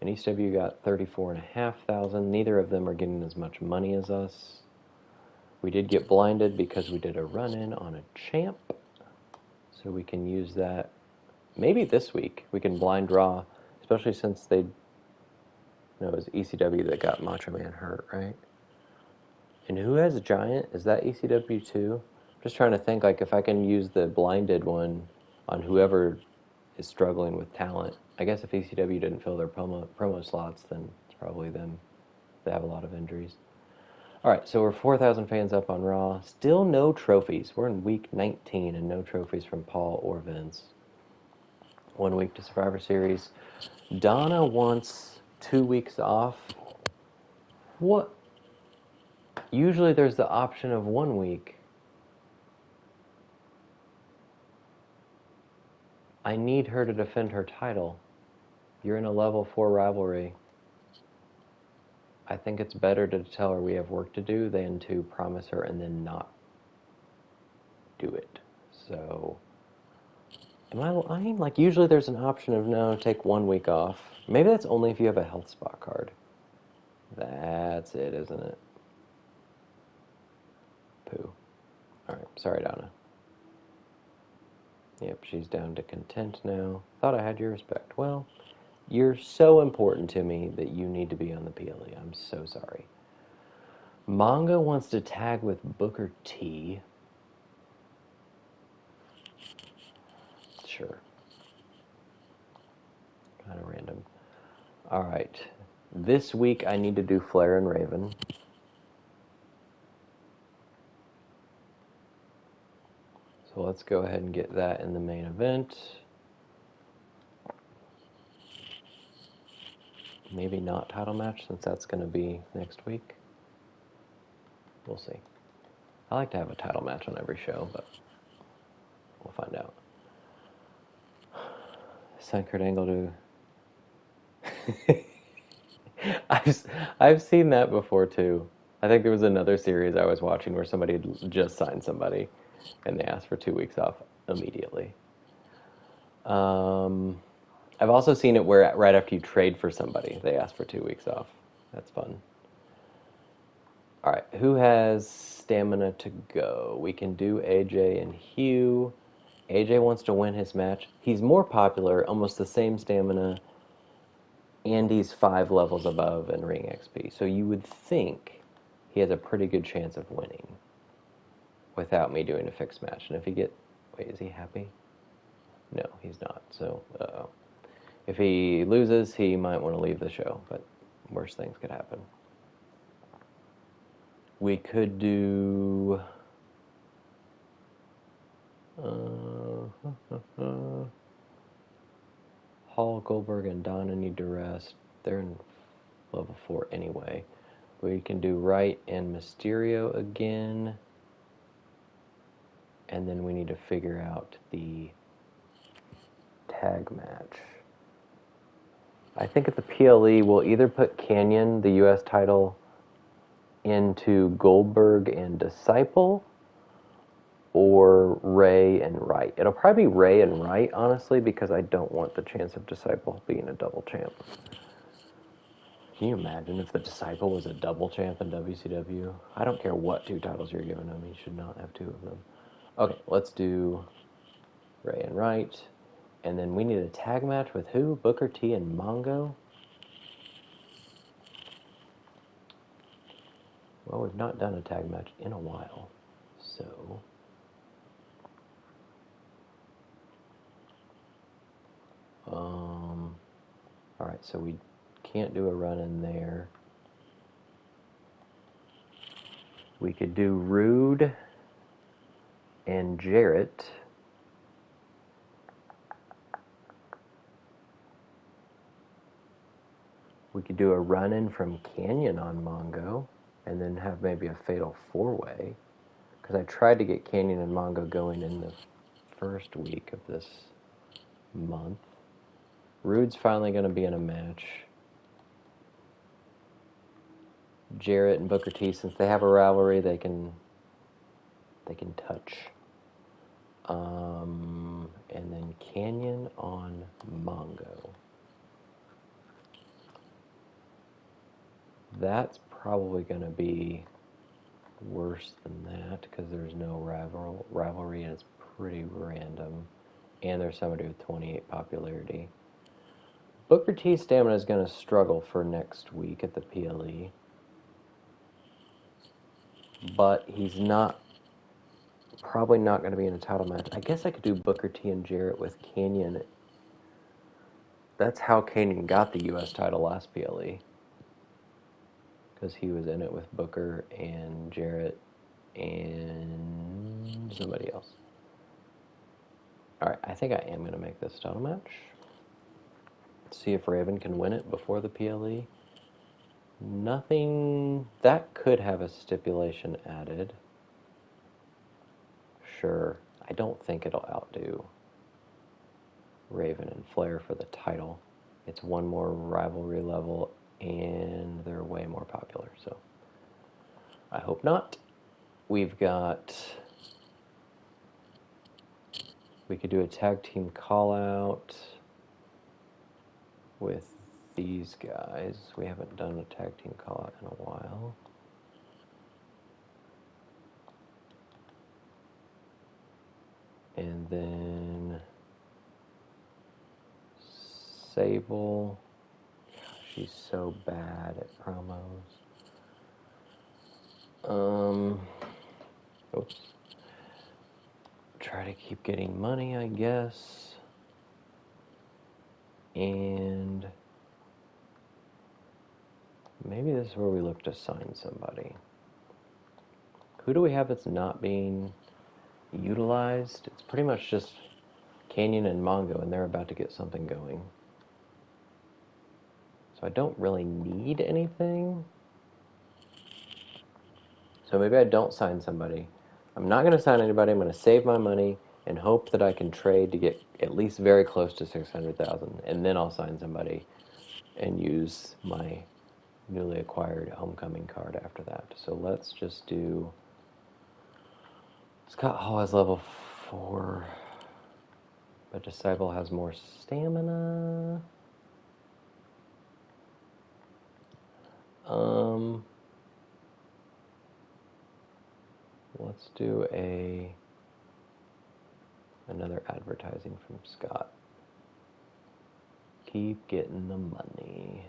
And ECW got 34,500. Neither of them are getting as much money as us. We did get blinded because we did a run-in on a champ. So we can use that maybe this week. We can blind Raw, especially since it was ECW that got Macho Man hurt, right? And who has Giant? Is that ECW too? I'm just trying to think, like, if I can use the blinded one on whoever is struggling with talent. I guess if ECW didn't fill their promo slots, then it's probably them. They have a lot of injuries. All right, so we're 4,000 fans up on Raw. Still no trophies. We're in week 19 and no trophies from Paul or Vince. 1 week to Survivor Series. Donna wants 2 weeks off. What? Usually there's the option of 1 week. I need her to defend her title. You're in a level 4 rivalry. I think it's better to tell her we have work to do than to promise her and then not do it. So, am I lying? Like, usually there's an option of, no, take 1 week off. Maybe that's only if you have a health spot card. That's it, isn't it? Pooh. Alright, sorry, Donna. Yep, she's down to content now. Thought I had your respect. Well, you're so important to me that you need to be on the PLE. I'm so sorry. Mongo wants to tag with Booker T. Sure. Kind of random. All right. This week I need to do Flair and Raven. So let's go ahead and get that in the main event. Maybe not title match since that's going to be next week. We'll see. I like to have a title match on every show, but we'll find out. Send Kurt Angle to... I've seen that before too. I think there was another series I was watching where somebody had just signed somebody and they asked for 2 weeks off immediately. I've also seen it where right after you trade for somebody, they ask for 2 weeks off. That's fun. All right, who has stamina to go? We can do AJ and Hugh. AJ wants to win his match. He's more popular, almost the same stamina, and he's 5 levels above in Ring XP. So you would think he has a pretty good chance of winning without me doing a fixed match. And if he wait, is he happy? No, he's not. So, uh-oh. If he loses, he might want to leave the show, but worse things could happen. We could do... Hall, Goldberg, and Donna need to rest. They're in level 4 anyway. We can do Wright and Mysterio again. And then we need to figure out the tag match. I think at the PLE, we'll either put Canyon, the U.S. title, into Goldberg and Disciple, or Ray and Wright. It'll probably be Ray and Wright, honestly, because I don't want the chance of Disciple being a double champ. Can you imagine if the Disciple was a double champ in WCW? I don't care what 2 titles you're giving him. He should not have 2 of them. Okay, let's do Ray and Wright. And then we need a tag match with who? Booker T and Mongo? Well, we've not done a tag match in a while. So... Alright, so we can't do a run in there. We could do Rude and Jarrett. We could do a run-in from Canyon on Mongo, and then have maybe a fatal 4-way. Because I tried to get Canyon and Mongo going in the first week of this month. Rude's finally going to be in a match. Jarrett and Booker T, since they have a rivalry, they can touch. And then Canyon on Mongo. That's probably going to be worse than that because there's no rivalry and it's pretty random. And there's somebody with 28 popularity. Booker T's stamina is going to struggle for next week at the PLE. But he's probably not going to be in a title match. I guess I could do Booker T and Jarrett with Canyon. That's how Canyon got the U.S. title last PLE. Because he was in it with Booker and Jarrett and somebody else. Alright, I think I am going to make this title match. See if Raven can win it before the PLE. Nothing... That could have a stipulation added. Sure. I don't think it'll outdo Raven and Flair for the title. It's one more rivalry level, and they're way more popular, so I hope not. We've got... We could do a tag team call-out with these guys. We haven't done a tag team call-out in a while. And then Sable. She's so bad at promos. Oops. Try to keep getting money, I guess. And maybe this is where we look to sign somebody. Who do we have that's not being utilized? It's pretty much just Canyon and Mongo, and they're about to get something going. So I don't really need anything. So maybe I don't sign somebody. I'm not going to sign anybody. I'm going to save my money and hope that I can trade to get at least very close to 600,000, and then I'll sign somebody and use my newly acquired homecoming card after that. So let's just do... Scott Hall has level 4, but Disciple has more stamina. Let's do another advertising from Scott. Keep getting the money.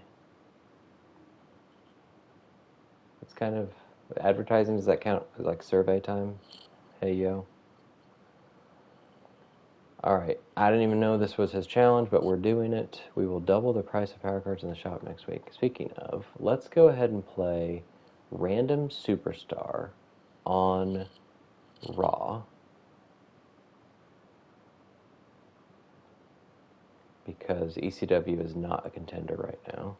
It's kind of advertising. Does that count as like survey time? Hey yo. Alright, I didn't even know this was his challenge, but we're doing it. We will double the price of power cards in the shop next week. Speaking of, let's go ahead and play Random Superstar on Raw. Because ECW is not a contender right now.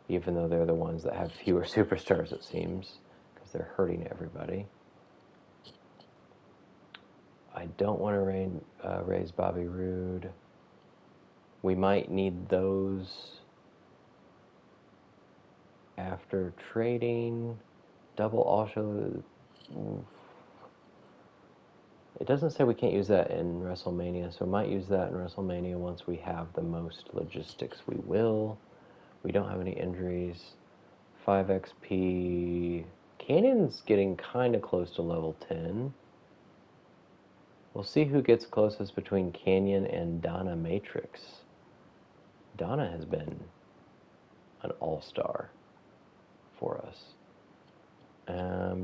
Even though they're the ones that have fewer superstars, it seems. Because they're hurting everybody. I don't want to raise Bobby Roode. We might need those after trading. Double also. It doesn't say we can't use that in WrestleMania, so we might use that in WrestleMania once we have the most logistics. We will. We don't have any injuries. 5 XP. Canyon's getting kind of close to level 10. We'll see who gets closest between Canyon and Donna Matrix. Donna has been an all-star for us.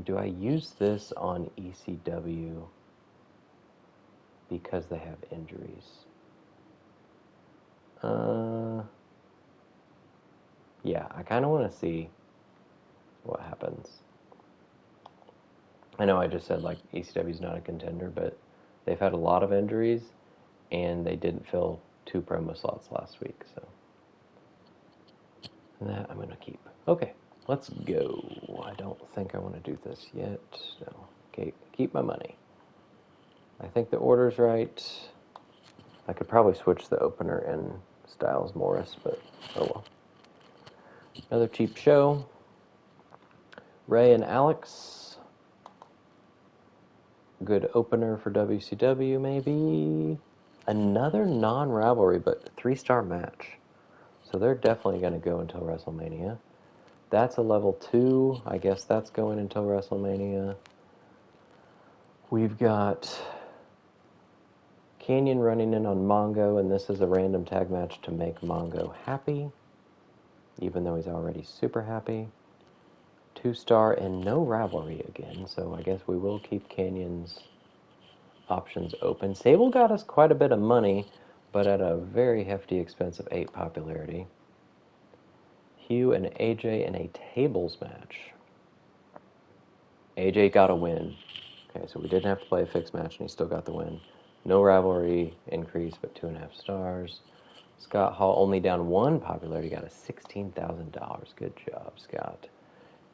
Do I use this on ECW because they have injuries? Yeah, I kind of want to see what happens. I know I just said like ECW's not a contender, but they've had a lot of injuries, and they didn't fill 2 promo slots last week, so that I'm going to keep. Okay, let's go. I don't think I want to do this yet. No. Okay, keep my money. I think the order's right. I could probably switch the opener and Styles Morris, but oh well. Another cheap show. Ray and Alex. Good opener for WCW, maybe. Another non-rivalry, but 3-star match. So they're definitely going to go until WrestleMania. That's a level 2. I guess that's going until WrestleMania. We've got Canyon running in on Mongo, and this is a random tag match to make Mongo happy, even though he's already super happy. 2-star and no rivalry again, so I guess we will keep Canyon's options open. Sable got us quite a bit of money, but at a very hefty expense of 8 popularity. Hugh and AJ in a tables match. AJ got a win. Okay, so we didn't have to play a fixed match, and he still got the win. No rivalry increase, but 2.5 stars. Scott Hall only down 1 popularity, got a $16,000. Good job, Scott.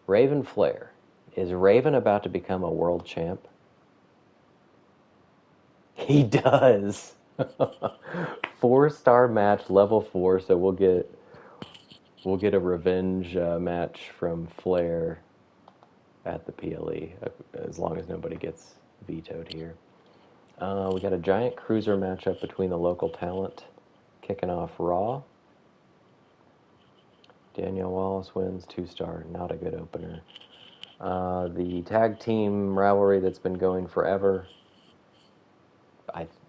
Raven Flair. Is Raven about to become a world champ? He does. 4-star match, level 4, so we'll get a revenge match from Flair at the PLE, as long as nobody gets vetoed here. We got a giant cruiser matchup between the local talent, kicking off Raw. Danielle Wallace wins, 2-star, not a good opener. The tag team rivalry that's been going forever.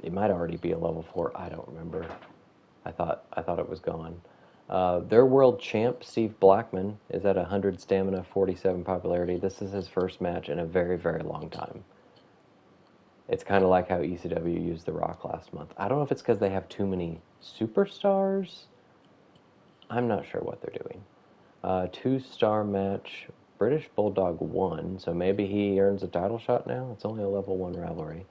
It might already be a level 4. I don't remember. I thought it was gone. Their world champ, Steve Blackman, is at 100 stamina, 47 popularity. This is his first match in a very, very long time. It's kind of like how ECW used The Rock last month. I don't know if it's because they have too many superstars. I'm not sure what they're doing. 2-star match. British Bulldog won, so maybe he earns a title shot now. It's only a level 1 rivalry.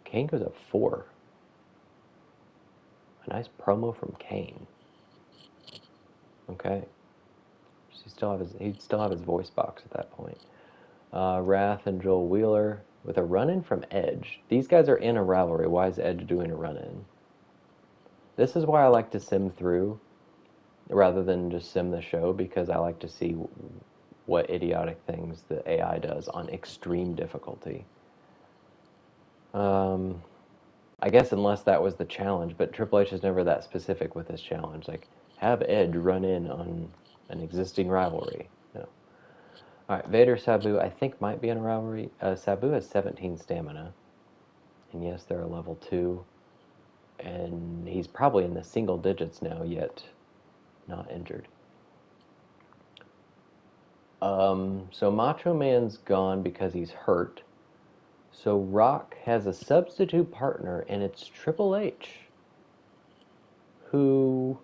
Kane goes up 4. A nice promo from Kane. Okay. He'd still have his voice box at that point. Wrath and Joel Wheeler with a run-in from Edge. These guys are in a rivalry. Why is Edge doing a run-in? This is why I like to sim through rather than just sim the show, because I like to see what idiotic things the AI does on extreme difficulty. I guess unless that was the challenge, but Triple H is never that specific with his challenge. Like, have Edge run in on an existing rivalry. No. All right, Vader Sabu, I think, might be in a rivalry. Sabu has 17 stamina. And yes, they're a level 2. And he's probably in the single digits now, yet not injured. So Macho Man's gone because he's hurt. So Rock has a substitute partner, and it's Triple H, who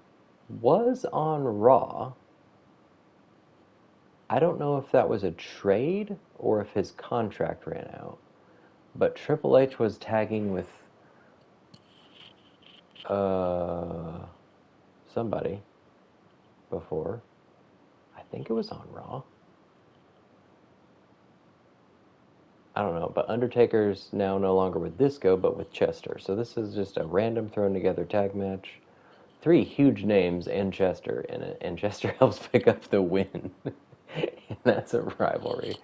was on Raw. I don't know if that was a trade or if his contract ran out. But Triple H was tagging with somebody before. I think it was on Raw. I don't know, but Undertaker's now no longer with Disco, but with Chester. So this is just a random thrown together tag match. 3 huge names and Chester in it, and Chester helps pick up the win. And that's a rivalry.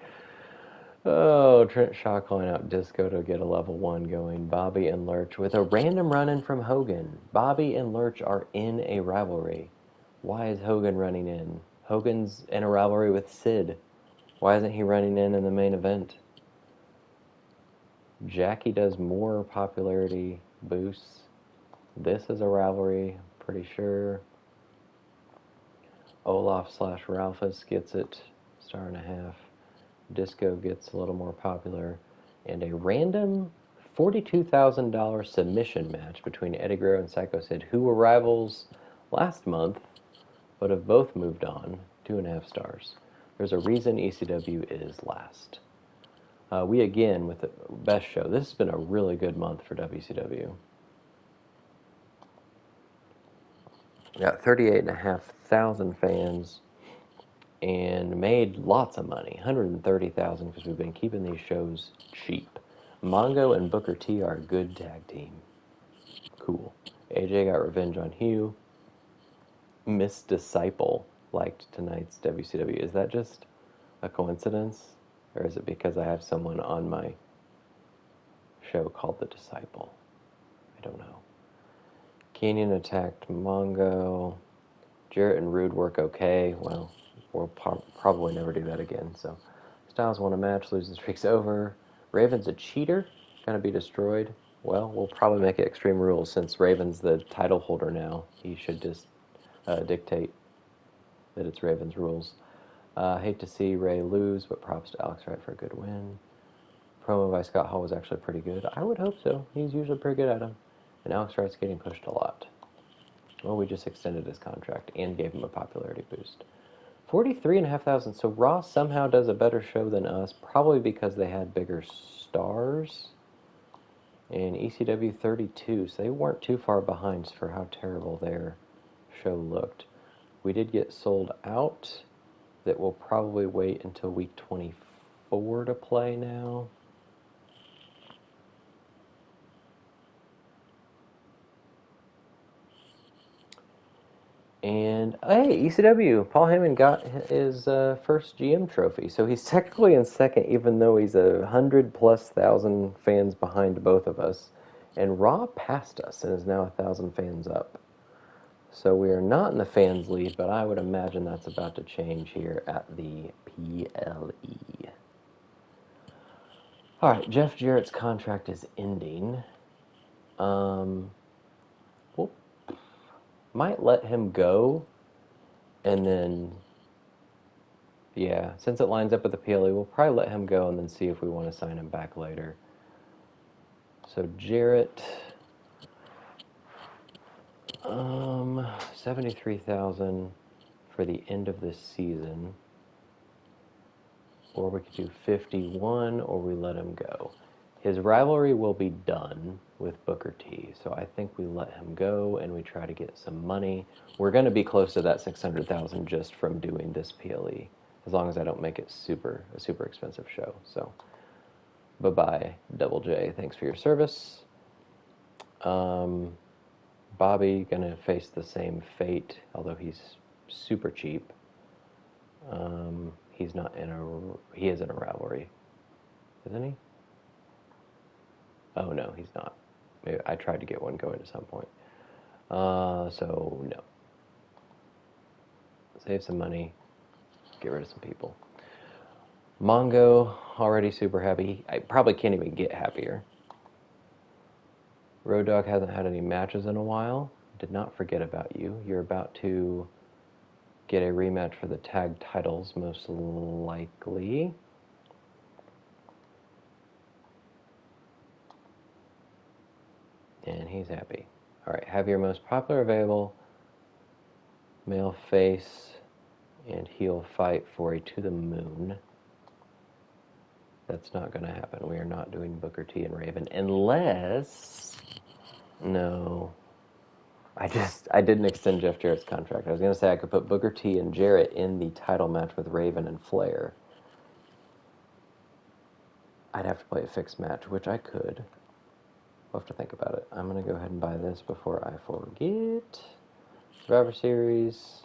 Oh, Trent Shaw calling out Disco to get a level 1 going. Bobby and Lurch with a random run-in from Hogan. Bobby and Lurch are in a rivalry. Why is Hogan running in? Hogan's in a rivalry with Sid. Why isn't he running in the main event? Jackie does more popularity boosts. This is a rivalry, pretty sure. Olaf/Ralphus gets it, 1.5 stars. Disco gets a little more popular. And a random $42,000 submission match between Eddie Guerrero and Psycho Sid, who were rivals last month, but have both moved on, 2.5 stars. There's a reason ECW is last. We again with the best show. This has been a really good month for WCW. We got 38,500 fans and made lots of money, 130,000, because we've been keeping these shows cheap. Mongo and Booker T are a good tag team. Cool. AJ got revenge on Hugh. Miss Disciple liked tonight's WCW. Is that just a coincidence? Or is it because I have someone on my show called The Disciple? I don't know. Kenyon attacked Mongo. Jarrett and Rude work okay. Well, we'll probably never do that again. So, Styles won a match, loses streak's over. Raven's a cheater, gonna be destroyed. Well, we'll probably make it Extreme Rules since Raven's the title holder now. He should just dictate that it's Raven's rules. Hate to see Ray lose, but props to Alex Wright for a good win. Promo by Scott Hall was actually pretty good. I would hope so. He's usually pretty good at them. And Alex Wright's getting pushed a lot. Well, we just extended his contract and gave him a popularity boost. 43,500. So Raw somehow does a better show than us, probably because they had bigger stars. And ECW 32, so they weren't too far behind for how terrible their show looked. We did get sold out. That will probably wait until week 24 to play now. And hey, ECW, Paul Heyman got his first GM trophy, so he's technically in second, even though he's 100,000+ fans behind both of us. And Raw passed us and is now 1,000 fans up. So we are not in the fans lead, but I would imagine that's about to change here at the PLE. All right, Jeff Jarrett's contract is ending. We'll might let him go, and then, yeah, since it lines up with the PLE, we'll probably let him go and then see if we want to sign him back later. So Jarrett, 73,000 for the end of this season, or we could do 51, or we let him go. His rivalry will be done with Booker T, so I think we let him go and we try to get some money. We're going to be close to that 600,000 just from doing this PLE, as long as I don't make it a super expensive show. So, bye-bye, Double J. Thanks for your service. Bobby going to face the same fate, although he's super cheap. He is in a rivalry, isn't he? Oh, no, he's not. Maybe I tried to get one going at some point. So, no. Save some money. Get rid of some people. Mongo, already super happy. I probably can't even get happier. Road Dogg hasn't had any matches in a while. Did not forget about you. You're about to get a rematch for the tag titles, most likely. And he's happy. Alright, have your most popular available male face and heel fight for a To the Moon. That's not going to happen. We are not doing Booker T and Raven unless... No. I didn't extend Jeff Jarrett's contract. I was going to say I could put Booker T and Jarrett in the title match with Raven and Flair. I'd have to play a fixed match, which I could. We'll have to think about it. I'm going to go ahead and buy this before I forget. Survivor Series.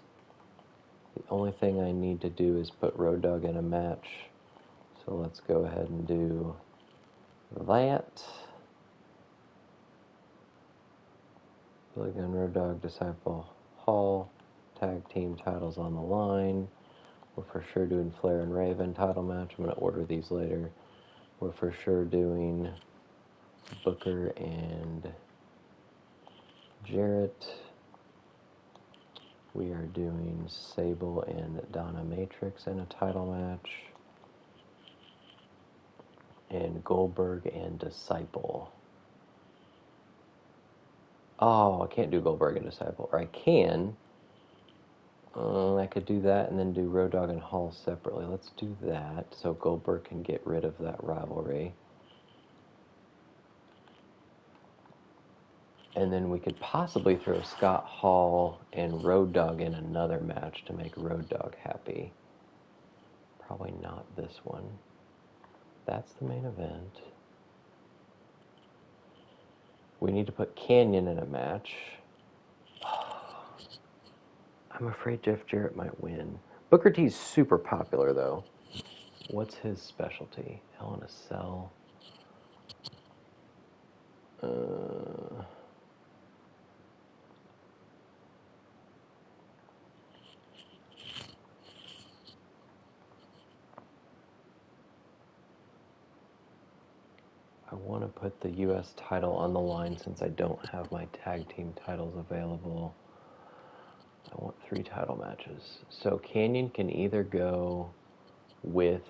The only thing I need to do is put Road Dogg in a match. So let's go ahead and do that. Billy Gunn, Road Dogg, Disciple Hall. Tag team titles on the line. We're for sure doing Flair and Raven title match. I'm going to order these later. We're for sure doing Booker and Jarrett. We are doing Sable and Donna Matrix in a title match. And Goldberg and Disciple. Oh, I can't do Goldberg and Disciple. Or I can. I could do that and then do Road Dogg and Hall separately. Let's do that so Goldberg can get rid of that rivalry. And then we could possibly throw Scott Hall and Road Dogg in another match to make Road Dogg happy. Probably not this one. That's the main event. We need to put Canyon in a match. I'm afraid Jeff Jarrett might win. Booker T's super popular, though. What's his specialty? Hell in a Cell. I want to put the U.S. title on the line since I don't have my tag team titles available. I want 3 title matches. So Canyon can either go with...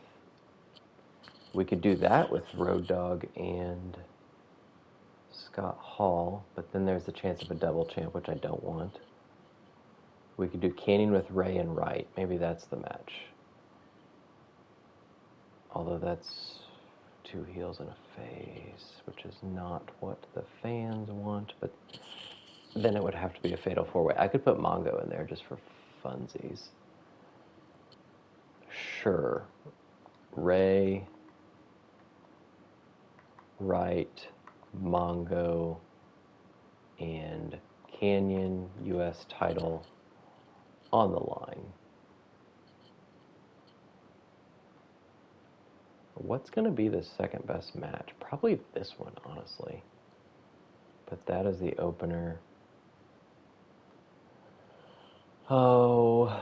We could do that with Road Dogg and Scott Hall, but then there's the chance of a double champ, which I don't want. We could do Canyon with Ray and Wright. Maybe that's the match. Although that's 2 heels and a face, which is not what the fans want, but then it would have to be a fatal 4-way. I could put Mongo in there just for funsies. Sure. Ray, Wright, Mongo, and Canyon U.S. title on the line. What's going to be the second best match? Probably this one, honestly. But that is the opener. Oh,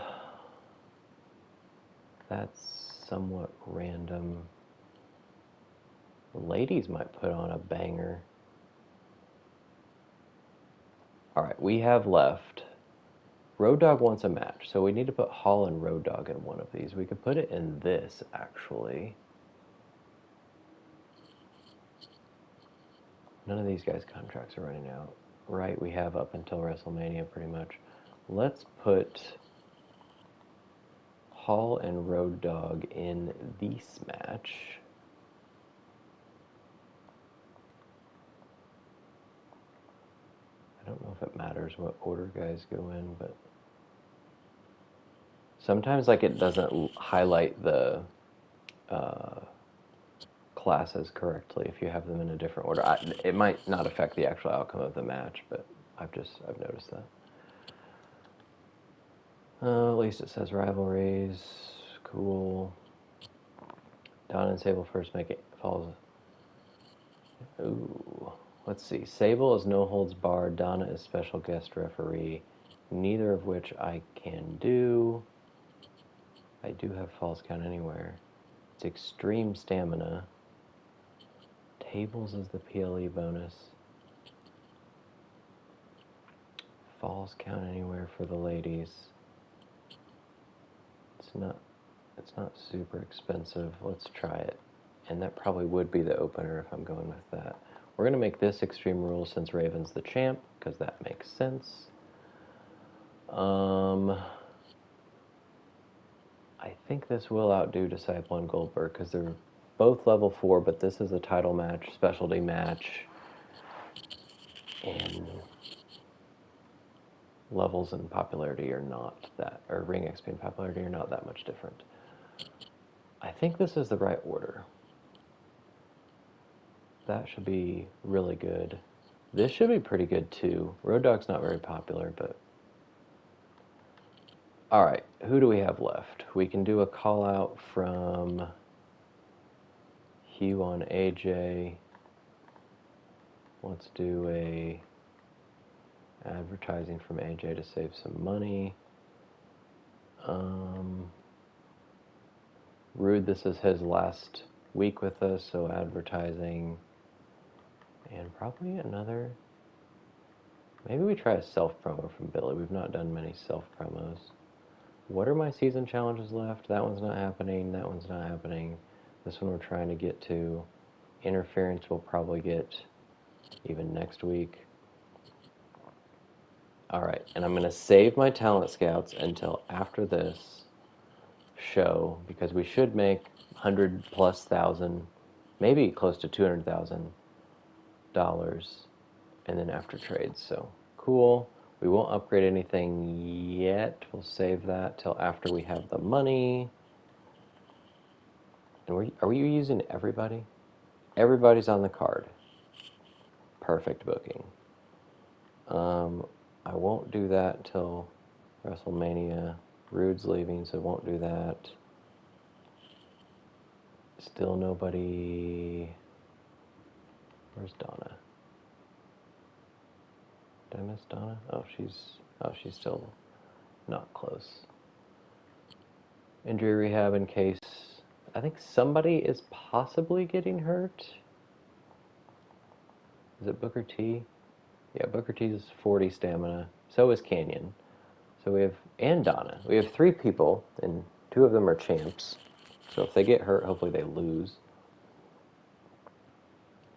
that's somewhat random. The ladies might put on a banger. All right, we have left. Road Dogg wants a match, so we need to put Hall and Road Dogg in one of these. We could put it in this, actually. None of these guys' contracts are running out. Right, we have up until WrestleMania, pretty much. Let's put Hall and Road Dogg in this match. I don't know if it matters what order guys go in, but sometimes like it doesn't highlight the classes correctly if you have them in a different order. It might not affect the actual outcome of the match, but I've noticed that. At least it says rivalries. Cool. Don and Sable first make it falls. Ooh. Let's see. Sable is no holds barred. Donna is special guest referee. Neither of which I can do. I do have Falls Count Anywhere. It's extreme stamina. Tables is the PLE bonus. Falls Count Anywhere for the ladies. It's not super expensive. Let's try it. And that probably would be the opener if I'm going with that. We're going to make this Extreme Rules since Raven's the champ, because that makes sense. I think this will outdo Disciple and Goldberg, because they're both level 4, but this is a title match, specialty match, and levels and popularity are not that, or ring XP and popularity are not that much different. I think this is the right order. That should be really good. This should be pretty good too. Road Dogg's not very popular, but... Alright, who do we have left? We can do a call out from Hugh on AJ. Let's do a advertising from AJ to save some money. Rude, this is his last week with us, so advertising. And probably another... Maybe we try a self-promo from Billy. We've not done many self-promos. What are my season challenges left? That one's not happening. That one's not happening. This one we're trying to get to. Interference we'll probably get even next week. Alright, and I'm going to save my talent scouts until after this show, because we should make 100+ thousand, maybe close to $200,000, and then after trades. So cool. We won't upgrade anything yet. We'll save that till after we have the money. And are we using everybody? Everybody's on the card. perfect booking. I won't do that until WrestleMania. Rude's leaving, so won't do that. Still nobody. Where's Donna? Did I miss Donna? Oh, she's still not close. Injury rehab in case. I think somebody is possibly getting hurt. Is it Booker T? Yeah, Booker T is 40 stamina. So is Canyon. So we have, and Donna. We have 3 people, and 2 of them are champs. So if they get hurt, hopefully they lose.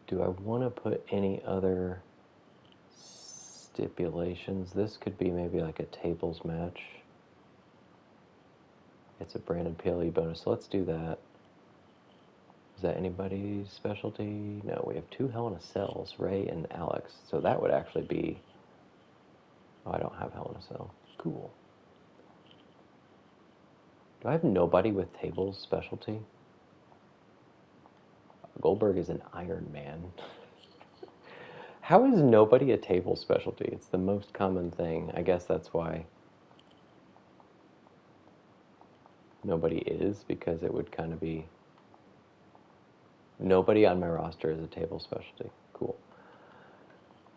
Do I want to put any other stipulations? This could be maybe like a tables match. It's a Brandon PLE bonus, so let's do that. Is that anybody's specialty? No, we have 2 Hell in a Cells, Ray and Alex. So that would actually be... Oh, I don't have Hell in a Cell. Cool. Do I have nobody with tables specialty? Goldberg is an Iron Man. How is nobody a table specialty? It's the most common thing. I guess that's why nobody is, because it would kind of be... Nobody on my roster is a table specialty. Cool.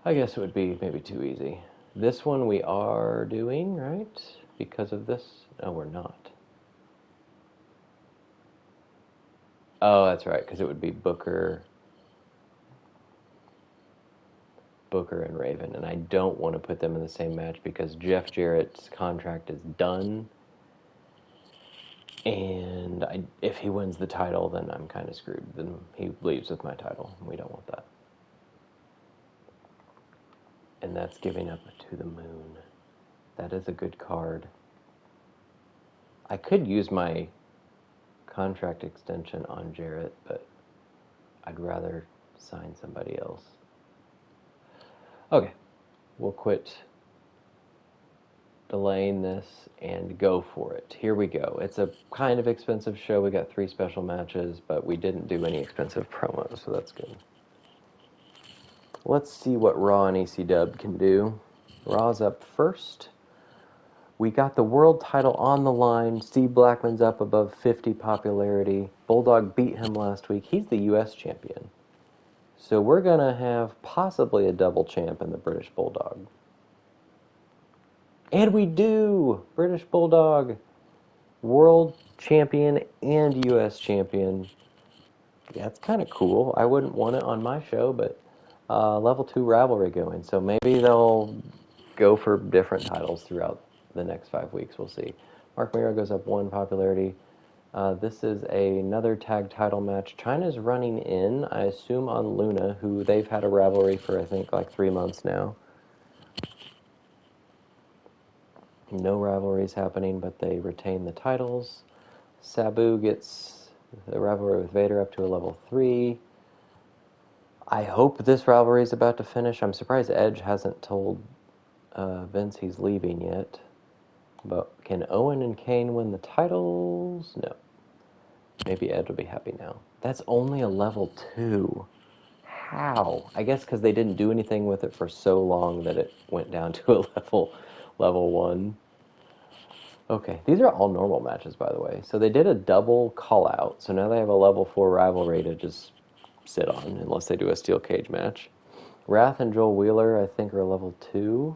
I guess it would be maybe too easy. This one we are doing, right? Because of this? No, we're not. Oh, that's right, because it would be Booker and Raven, and I don't want to put them in the same match because Jeff Jarrett's contract is done, and if he wins the title, then I'm kind of screwed. Then he leaves with my title, and we don't want that. And that's giving up to the moon. That is a good card. I could use my contract extension on Jarrett, but I'd rather sign somebody else. Okay, we'll quit delaying this and go for it. Here we go. It's a kind of expensive show. We got 3 special matches, but we didn't do any expensive promos, so that's good. Let's see what Raw and ECW can do. Raw's up first. We got the world title on the line. Steve Blackman's up above 50 popularity. Bulldog beat him last week. He's the U.S. champion. So we're going to have possibly a double champ in the British Bulldog. And we do! British Bulldog, world champion and U.S. champion. Yeah, it's kind of cool. I wouldn't want it on my show, but level 2 rivalry going. So maybe they'll go for different titles throughout the next 5 weeks. We'll see. Mark Miro goes up 1 popularity. This is another tag title match. China's running in, I assume, on Luna, who they've had a rivalry for, I think, like 3 months now. No rivalries happening, but they retain the titles. Sabu gets the rivalry with Vader up to a level 3. I hope this rivalry is about to finish. I'm surprised Edge hasn't told Vince he's leaving yet. But can Owen and Kane win the titles? No. Maybe Edge will be happy now. That's only a level 2. How? I guess because they didn't do anything with it for so long that it went down to a level 1. Okay, these are all normal matches, by the way. So they did a double call-out. So now they have a level 4 rivalry to just sit on, unless they do a steel cage match. Wrath and Joel Wheeler, I think, are level 2.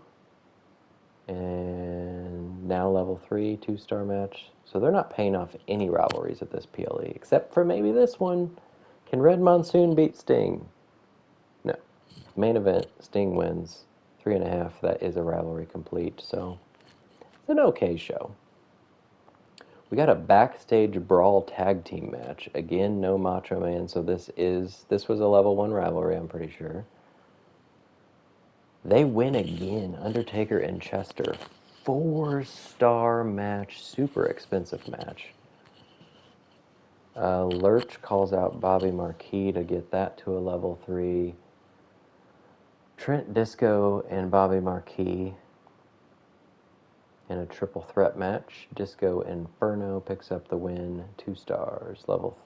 And now level 3, 2-star match. So they're not paying off any rivalries at this PLE, except for maybe this one. Can Red Monsoon beat Sting? No. Main event, Sting wins. 3.5, that is a rivalry complete, so it's an okay show. We got a backstage brawl tag team match. Again, no Macho Man, so this was a level 1 rivalry, I'm pretty sure. They win again, Undertaker and Chester. 4-star match, super expensive match. Lurch calls out Bobby Marquis to get that to a level 3. Trent Disco and Bobby Marquis in a triple threat match. Disco Inferno picks up the win, 2 stars. Level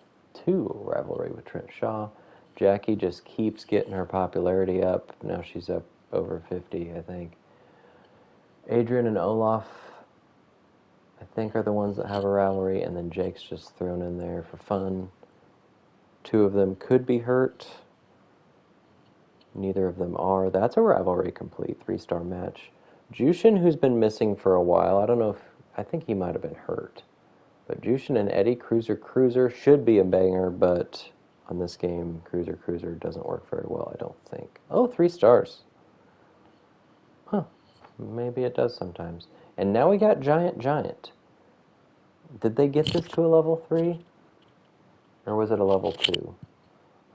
2 rivalry with Trent Shaw. Jackie just keeps getting her popularity up. Now she's up over 50, I think. Adrian and Olaf, I think, are the ones that have a rivalry, and then Jake's just thrown in there for fun. Two of them could be hurt. Neither of them are. That's a rivalry complete, 3-star match. Jushin, who's been missing for a while, I don't know if, I think he might have been hurt. But Jushin and Eddie, Cruiser should be a banger, but on this game, Cruiser doesn't work very well, I don't think. Oh, 3 stars. Huh. Maybe it does sometimes. And now we got Giant. Did they get this to a level 3? Or was it a level 2?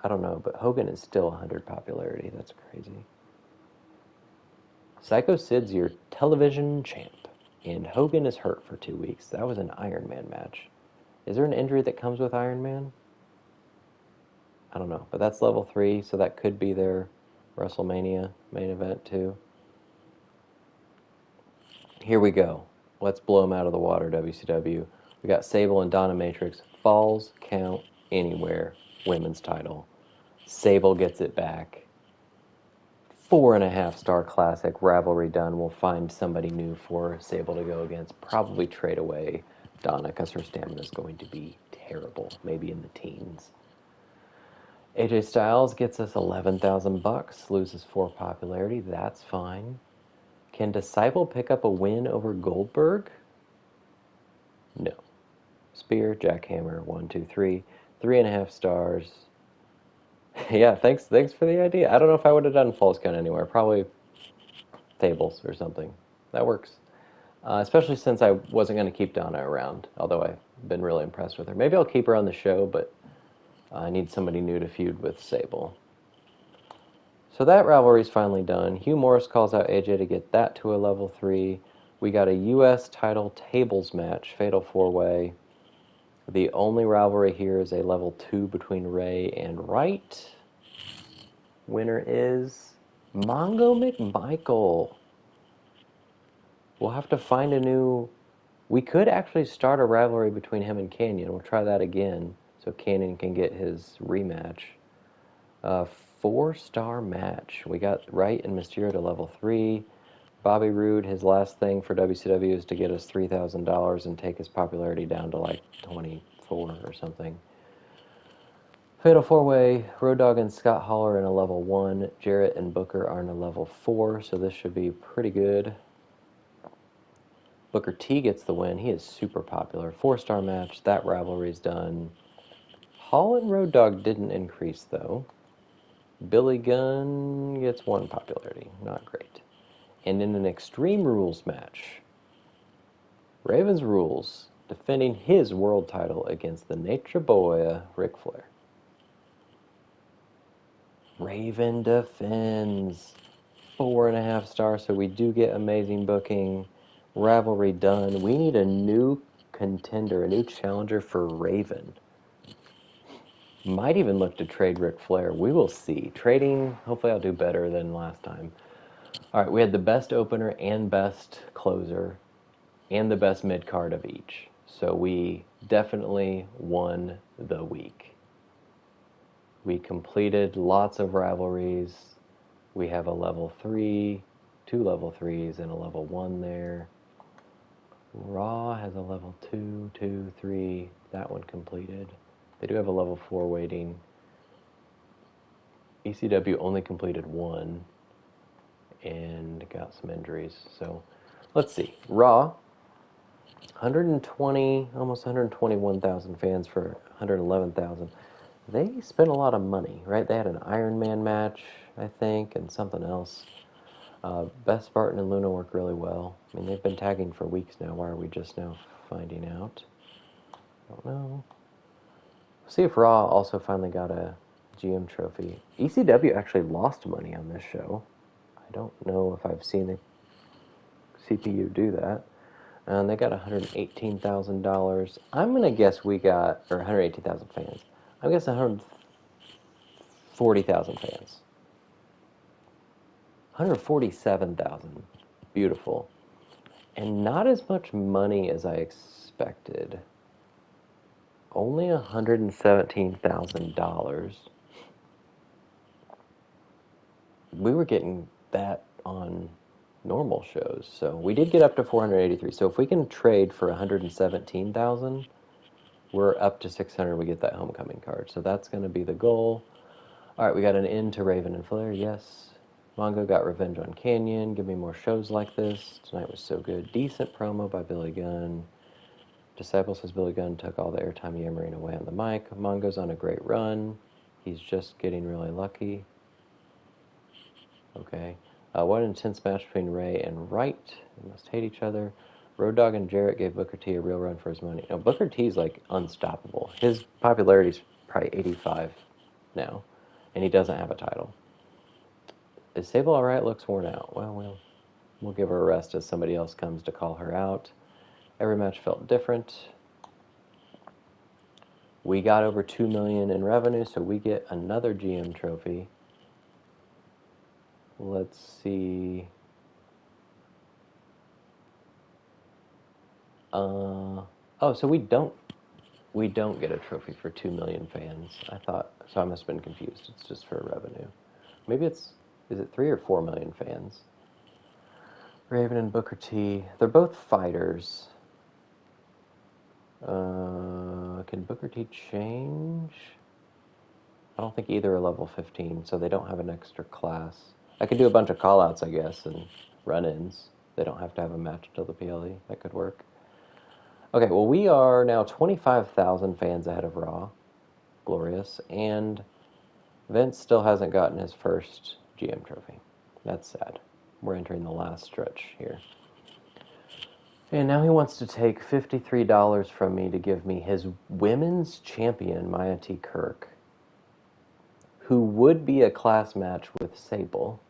I don't know, but Hogan is still 100 popularity. That's crazy. Psycho Sid's your television champ, and Hogan is hurt for 2 weeks. That was an Iron Man match. Is there an injury that comes with Iron Man? I don't know, but that's level 3, so that could be their WrestleMania main event too. Here we go. Let's blow them out of the water, WCW. We got Sable and Donna Matrix. Falls count anywhere. Women's title. Sable gets it back. 4.5-star classic. Rivalry done. We'll find somebody new for Sable to go against. Probably trade away Donna because her stamina is going to be terrible. Maybe in the teens. AJ Styles gets us $11,000. Loses 4 popularity. That's fine. Can Disciple pick up a win over Goldberg? No. Spear, Jackhammer, 1, 2, 3. 3.5 stars. Yeah, thanks for the idea. I don't know if I would have done Falls Count anywhere. Probably tables or something. That works. Especially since I wasn't going to keep Donna around, although I've been really impressed with her. Maybe I'll keep her on the show, but I need somebody new to feud with Sable. So that rivalry's finally done. Hugh Morris calls out AJ to get that to a level 3. We got a U.S. title tables match, Fatal 4-Way. The only rivalry here is a level 2 between Ray and Wright. Winner is Mongo McMichael. We'll have to find a new... We could actually start a rivalry between him and Canyon. We'll try that again so Canyon can get his rematch. 4-star match. We got Wright and Mysterio to level 3. Bobby Roode, his last thing for WCW is to get us $3,000 and take his popularity down to like 24 or something. Fatal 4-Way, Road Dogg and Scott Hall are in a level 1. Jarrett and Booker are in a level 4, so this should be pretty good. Booker T gets the win. He is super popular. 4-star match. That rivalry's done. Hall and Road Dogg didn't increase, though. Billy Gunn gets 1 popularity. Not great. And in an Extreme Rules match, Raven's Rules defending his world title against the Nature Boy, Ric Flair. Raven defends. 4.5 stars, so we do get amazing booking. Rivalry done. We need a new contender, a new challenger for Raven. Might even look to trade Ric Flair. We will see. Trading, hopefully I'll do better than last time. All right, we had the best opener and best closer and the best mid-card of each. So we definitely won the week. We completed lots of rivalries. We have a level 3, 2 level 3s, and a level 1 there. Raw has a level 2, 2, 3. That one completed. They do have a level 4 waiting. ECW only completed 1 and got some injuries. So let's see. Raw, 120, almost 121,000 fans for 111,000. They spent a lot of money, right? They had an Iron Man match, I think, and something else. Beth Spartan and Luna work really well. I mean, they've been tagging for weeks now. Why are we just now finding out? I don't know. See if Raw also finally got a GM trophy. ECW actually lost money on this show. I don't know if I've seen the CPU do that. And they got $118,000. I'm going to guess we got, or 118,000 fans. I guess 140,000 fans. 147,000. Beautiful. And not as much money as I expected. Only $117,000. we were getting that on normal shows. So we did get up to 483. So if we can trade for 117,000, we're up to 600. We get that homecoming card. So that's going to be the goal. All right, we got an end to Raven and Flair. Yes. Mongo got revenge on Canyon. Give me more shows like this. Tonight was so good. Decent promo by Billy Gunn. Disciple says Billy Gunn took all the airtime yammering away on the mic. Mongo's on a great run. He's just getting really lucky. Okay. What an intense match between Ray and Wright. They must hate each other. Road Dogg and Jarrett gave Booker T a real run for his money. No, Booker T's like unstoppable. His popularity's probably 85 now, and he doesn't have a title. Is Sable alright? Looks worn out. Well, we'll give her a rest as somebody else comes to call her out. Every match felt different. We got over $2 million in revenue, so we get another GM trophy. Let's see. So we don't get a trophy for 2 million fans. I thought, so I must have been confused. It's just for revenue. Maybe is it 3 or 4 million fans? Raven and Booker T, they're both fighters. Can Booker T change? I don't think either are level 15, so they don't have an extra class. I could do a bunch of call-outs, I guess, and run-ins. They don't have to have a match until the PLE. That could work. Okay, well, we are now 25,000 fans ahead of Raw. Glorious. And Vince still hasn't gotten his first GM trophy. That's sad. We're entering the last stretch here. And now he wants to take $53 from me to give me his women's champion, Maya T. Kirk, who would be a class match with Sable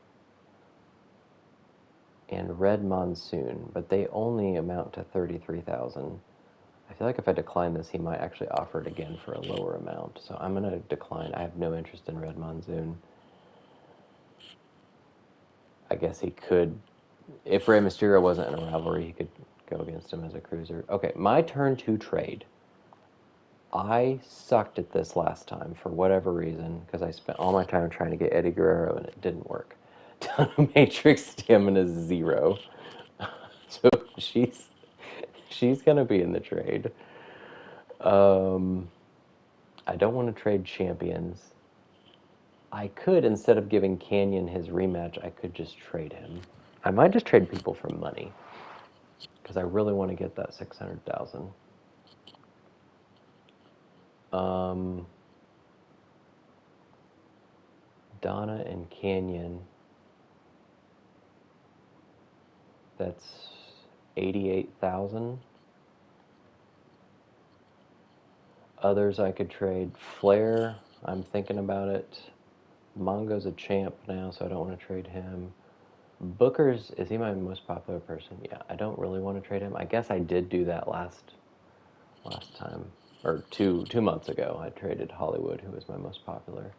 and Red Monsoon, but they only amount to 33,000. I feel like if I decline this, he might actually offer it again for a lower amount. So I'm going to decline. I have no interest in Red Monsoon. I guess he could, if Rey Mysterio wasn't in a rivalry, he could go against him as a cruiser. Okay, my turn to trade. I sucked at this last time for whatever reason, because I spent all my time trying to get Eddie Guerrero and it didn't work. Matrix Stamina 0. So she's going to be in the trade. I don't want to trade champions. I could, instead of giving Canyon his rematch, I could just trade him. I might just trade people for money, because I really want to get that 600,000. Donna and Canyon. That's 88,000. Others I could trade. Flair, I'm thinking about it. Mongo's a champ now, so I don't want to trade him. Booker's, is he my most popular person? Yeah, I don't really want to trade him. I guess I did do that last time, or two months ago. I traded Hollywood, who was my most popular.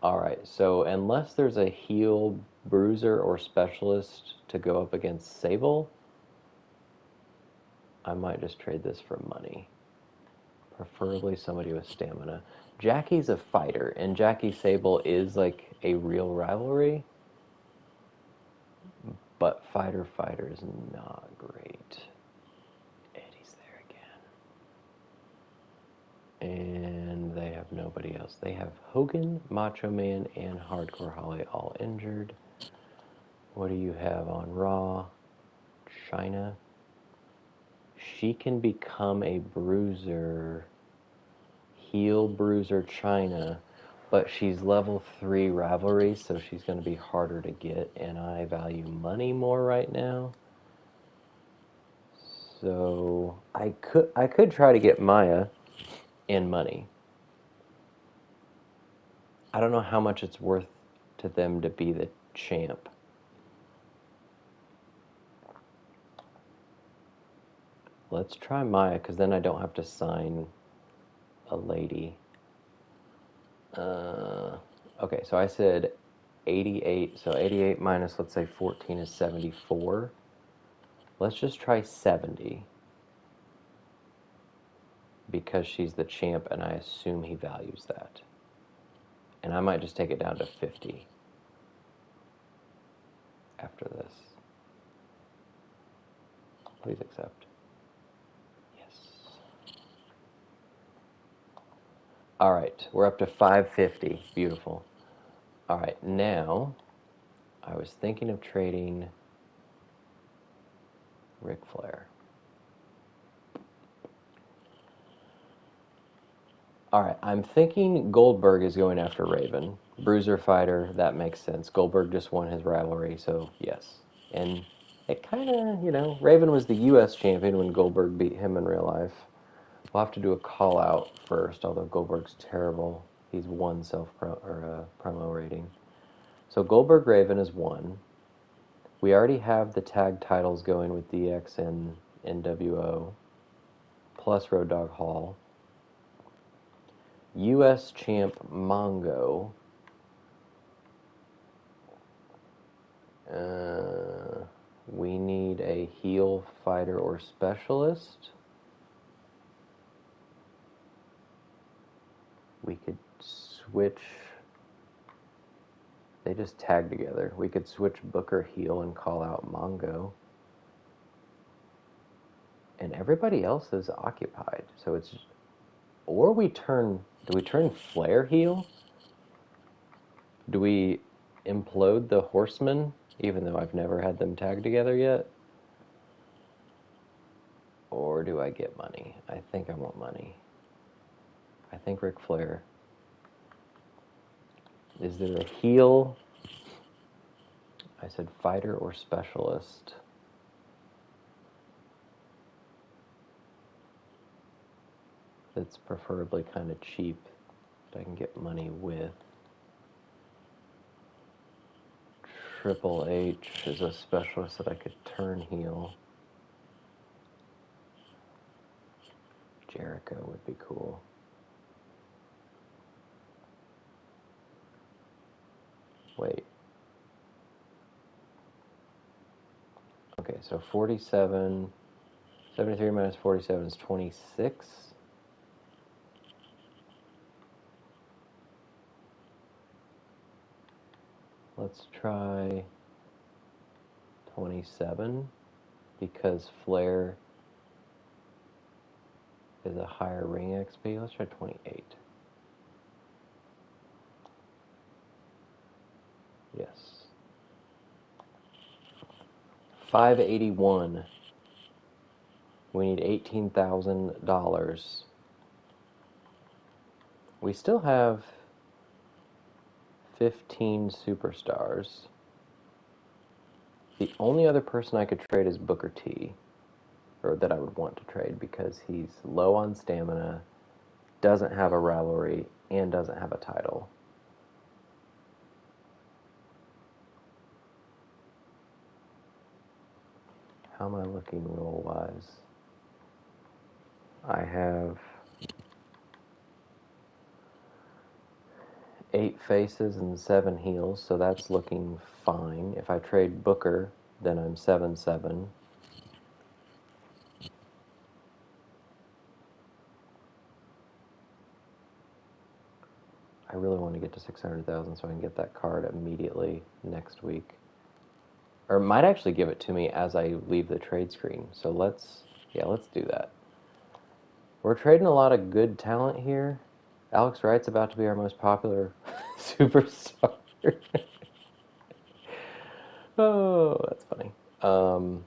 Alright, so unless there's a heel, bruiser, or specialist to go up against Sable, I might just trade this for money. Preferably somebody with stamina. Jackie's a fighter, and Jackie Sable is like a real rivalry, but fighter is not great. Eddie's there again. And they have nobody else. They have Hogan, Macho Man, and Hardcore Holly all injured. What do you have on Raw? Chyna. She can become a bruiser, heel bruiser Chyna, but she's level 3 rivalry, so she's going to be harder to get, and I value money more right now. So I could try to get Maya in money. I don't know how much it's worth to them to be the champ. Let's try Maya, because then I don't have to sign a lady. Okay, so I said 88. So 88 minus, let's say, 14 is 74. Let's just try 70. because she's the champ, and I assume he values that. And I might just take it down to 50 after this. Please accept. Yes. All right, we're up to 550. Beautiful. All right, now I was thinking of trading Ric Flair. All right, I'm thinking Goldberg is going after Raven. Bruiser fighter, that makes sense. Goldberg just won his rivalry, so yes. And it kind of, you know, Raven was the U.S. champion when Goldberg beat him in real life. We'll have to do a call out first, although Goldberg's terrible. He's one promo rating. So Goldberg Raven is one. We already have the tag titles going with DX and NWO, plus Road Dogg Hall. U.S. champ Mongo. We need a heel fighter or specialist. We could switch. They just tag together. We could switch Booker heel and call out Mongo. And everybody else is occupied. So it's... Or we turn... Do we turn Flair heel? Do we implode the Horsemen, even though I've never had them tag together yet? Or do I get money? I think I want money. I think Ric Flair. Is there a heel? I said fighter or specialist. That's preferably kind of cheap that I can get money with. Triple H is a specialist that I could turn heel. Jericho would be cool. Wait. Okay, so 47, 73 minus 47 is 26. Let's try 27 because Flair is a higher ring XP. Let's try 28. Yes. 581. We need $18,000. We still have 15 superstars. The only other person I could trade is Booker T, or that I would want to trade, because he's low on stamina, doesn't have a rivalry, and doesn't have a title. How am I looking roll-wise? I have 8 faces and 7 heels, so that's looking fine. If I trade Booker, then I'm 7-7. I really want to get to 600,000 so I can get that card immediately next week. Or it might actually give it to me as I leave the trade screen. So let's do that. We're trading a lot of good talent here. Alex Wright's about to be our most popular superstar. Oh, that's funny. Booker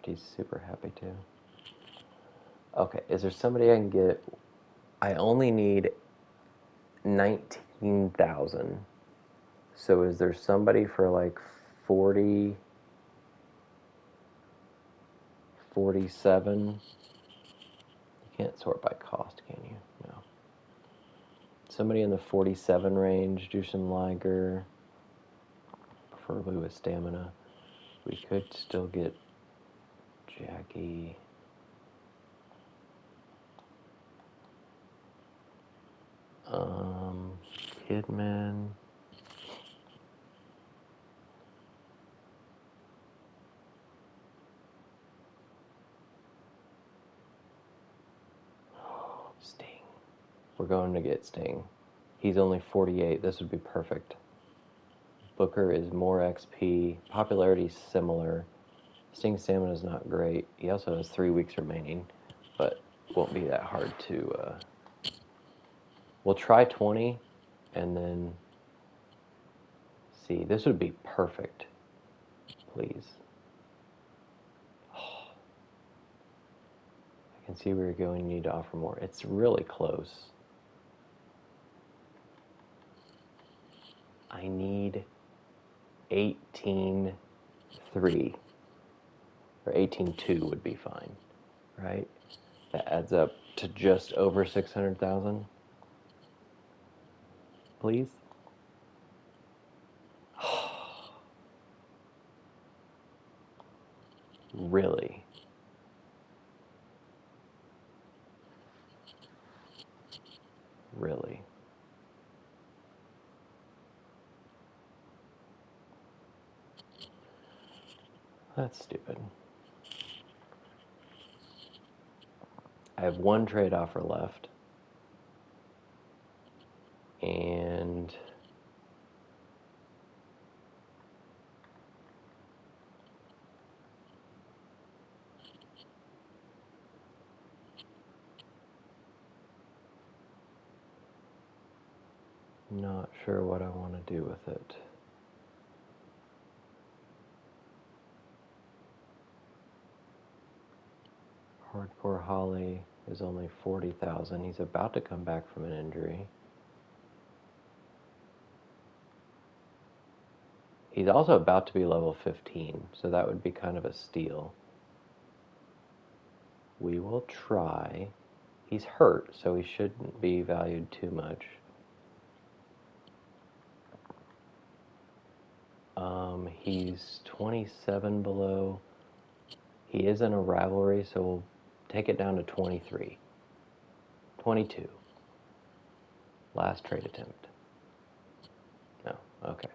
T's super happy too. Okay, is there somebody I can get? I only need 19,000. So is there somebody for like 40, 47? You can't sort by cost, can you? No. Somebody in the 47 range, Jushin Liger, preferably with stamina. We could still get Jackie. Kidman. going to get Sting. He's only 48. This would be perfect. Booker is more XP. Popularity's similar. Sting's stamina is not great. He also has 3 weeks remaining, but won't be that hard to... We'll try 20, and then see. This would be perfect. Please. Oh. I can see where you're going. You need to offer more. It's really close. I need 18.3. Or 18.2 would be fine, right? That adds up to just over 600,000. Please? Really? Really? That's stupid. I have one trade offer left. And not sure what I want to do with it. Hardcore Holly is only 40,000. He's about to come back from an injury. He's also about to be level 15, so that would be kind of a steal. We will try. He's hurt, so he shouldn't be valued too much. He's 27 below. He is in a rivalry, so we'll take it down to 23. 22. Last trade attempt. No, okay.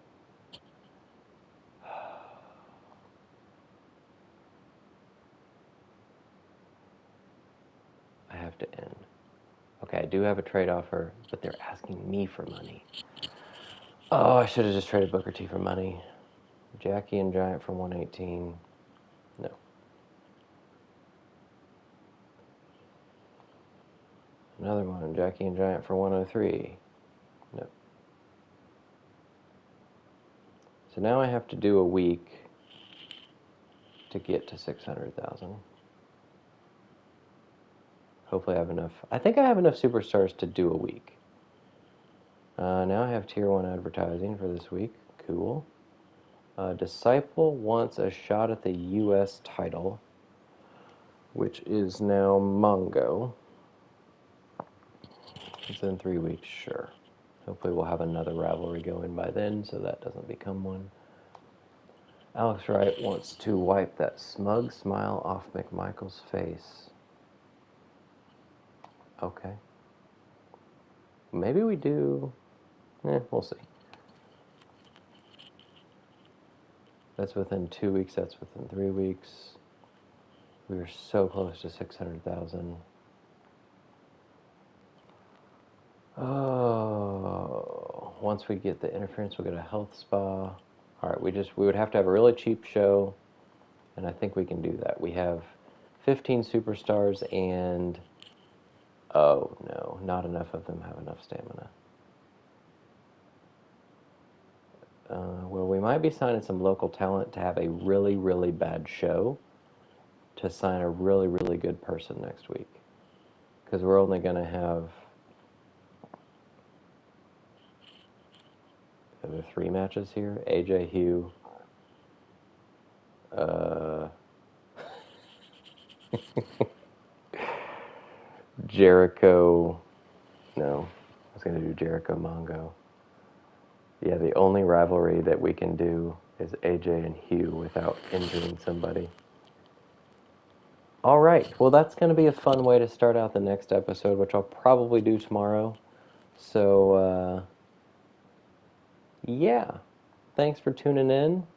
I have to end. Okay, I do have a trade offer, but they're asking me for money. Oh, I should have just traded Booker T for money. Jackie and Giant for 118. No. Another one, Jackie and Giant for 103. No. So now I have to do a week to get to 600,000. Hopefully I have enough. I think I have enough superstars to do a week. Now I have tier 1 advertising for this week. Cool. Disciple wants a shot at the U.S. title, which is now Mongo. It's in 3 weeks, sure. Hopefully we'll have another rivalry going by then, so that doesn't become one. Alex Wright wants to wipe that smug smile off McMichael's face. Okay. Maybe we do. We'll see. That's within 2 weeks. That's within 3 weeks. We are so close to 600,000. Oh, once we get the interference, we'll get a health spa. All right, we would have to have a really cheap show, and I think we can do that. We have 15 superstars, and oh no, not enough of them have enough stamina. Well, we might be signing some local talent to have a really, really bad show to sign a really, really good person next week. Because we're only going to have there 3 matches here. AJ Hugh. Jericho. No, I was going to do Jericho Mongo. Yeah, the only rivalry that we can do is AJ and Hugh without injuring somebody. All right, well, that's going to be a fun way to start out the next episode, which I'll probably do tomorrow. So, yeah, thanks for tuning in.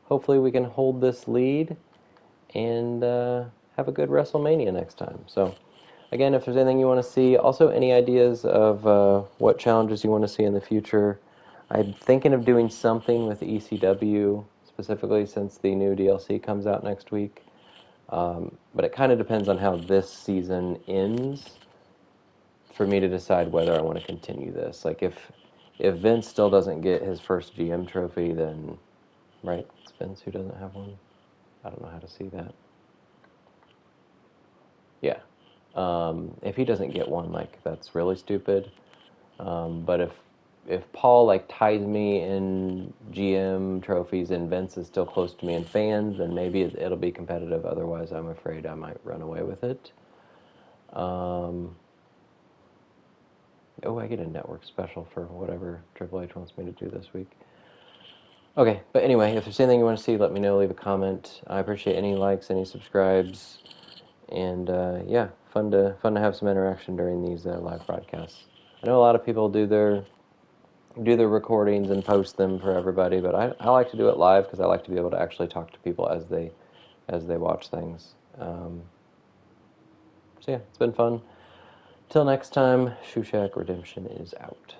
Hopefully we can hold this lead and have a good WrestleMania next time. So, Again, if there's anything you want to see, also any ideas of what challenges you want to see in the future. I'm thinking of doing something with ECW, specifically since the new DLC comes out next week. But it kind of depends on how this season ends for me to decide whether I want to continue this. Like if Vince still doesn't get his first GM trophy, then right, it's Vince who doesn't have one. I don't know how to see that. Yeah. If he doesn't get one, like that's really stupid. But if Paul like ties me in GM trophies and Vince is still close to me in fans, then maybe it'll be competitive. Otherwise, I'm afraid I might run away with it. Um, oh, I get a network special for whatever Triple H wants me to do this week. Okay, but anyway, if there's anything you want to see, let me know. Leave a comment. I appreciate any likes, any subscribes, and yeah, fun to have some interaction during these live broadcasts. I know a lot of people do their recordings and post them for everybody, but I like to do it live because I like to be able to actually talk to people as they watch things. So yeah, it's been fun. Till next time, Shushack Redemption is out.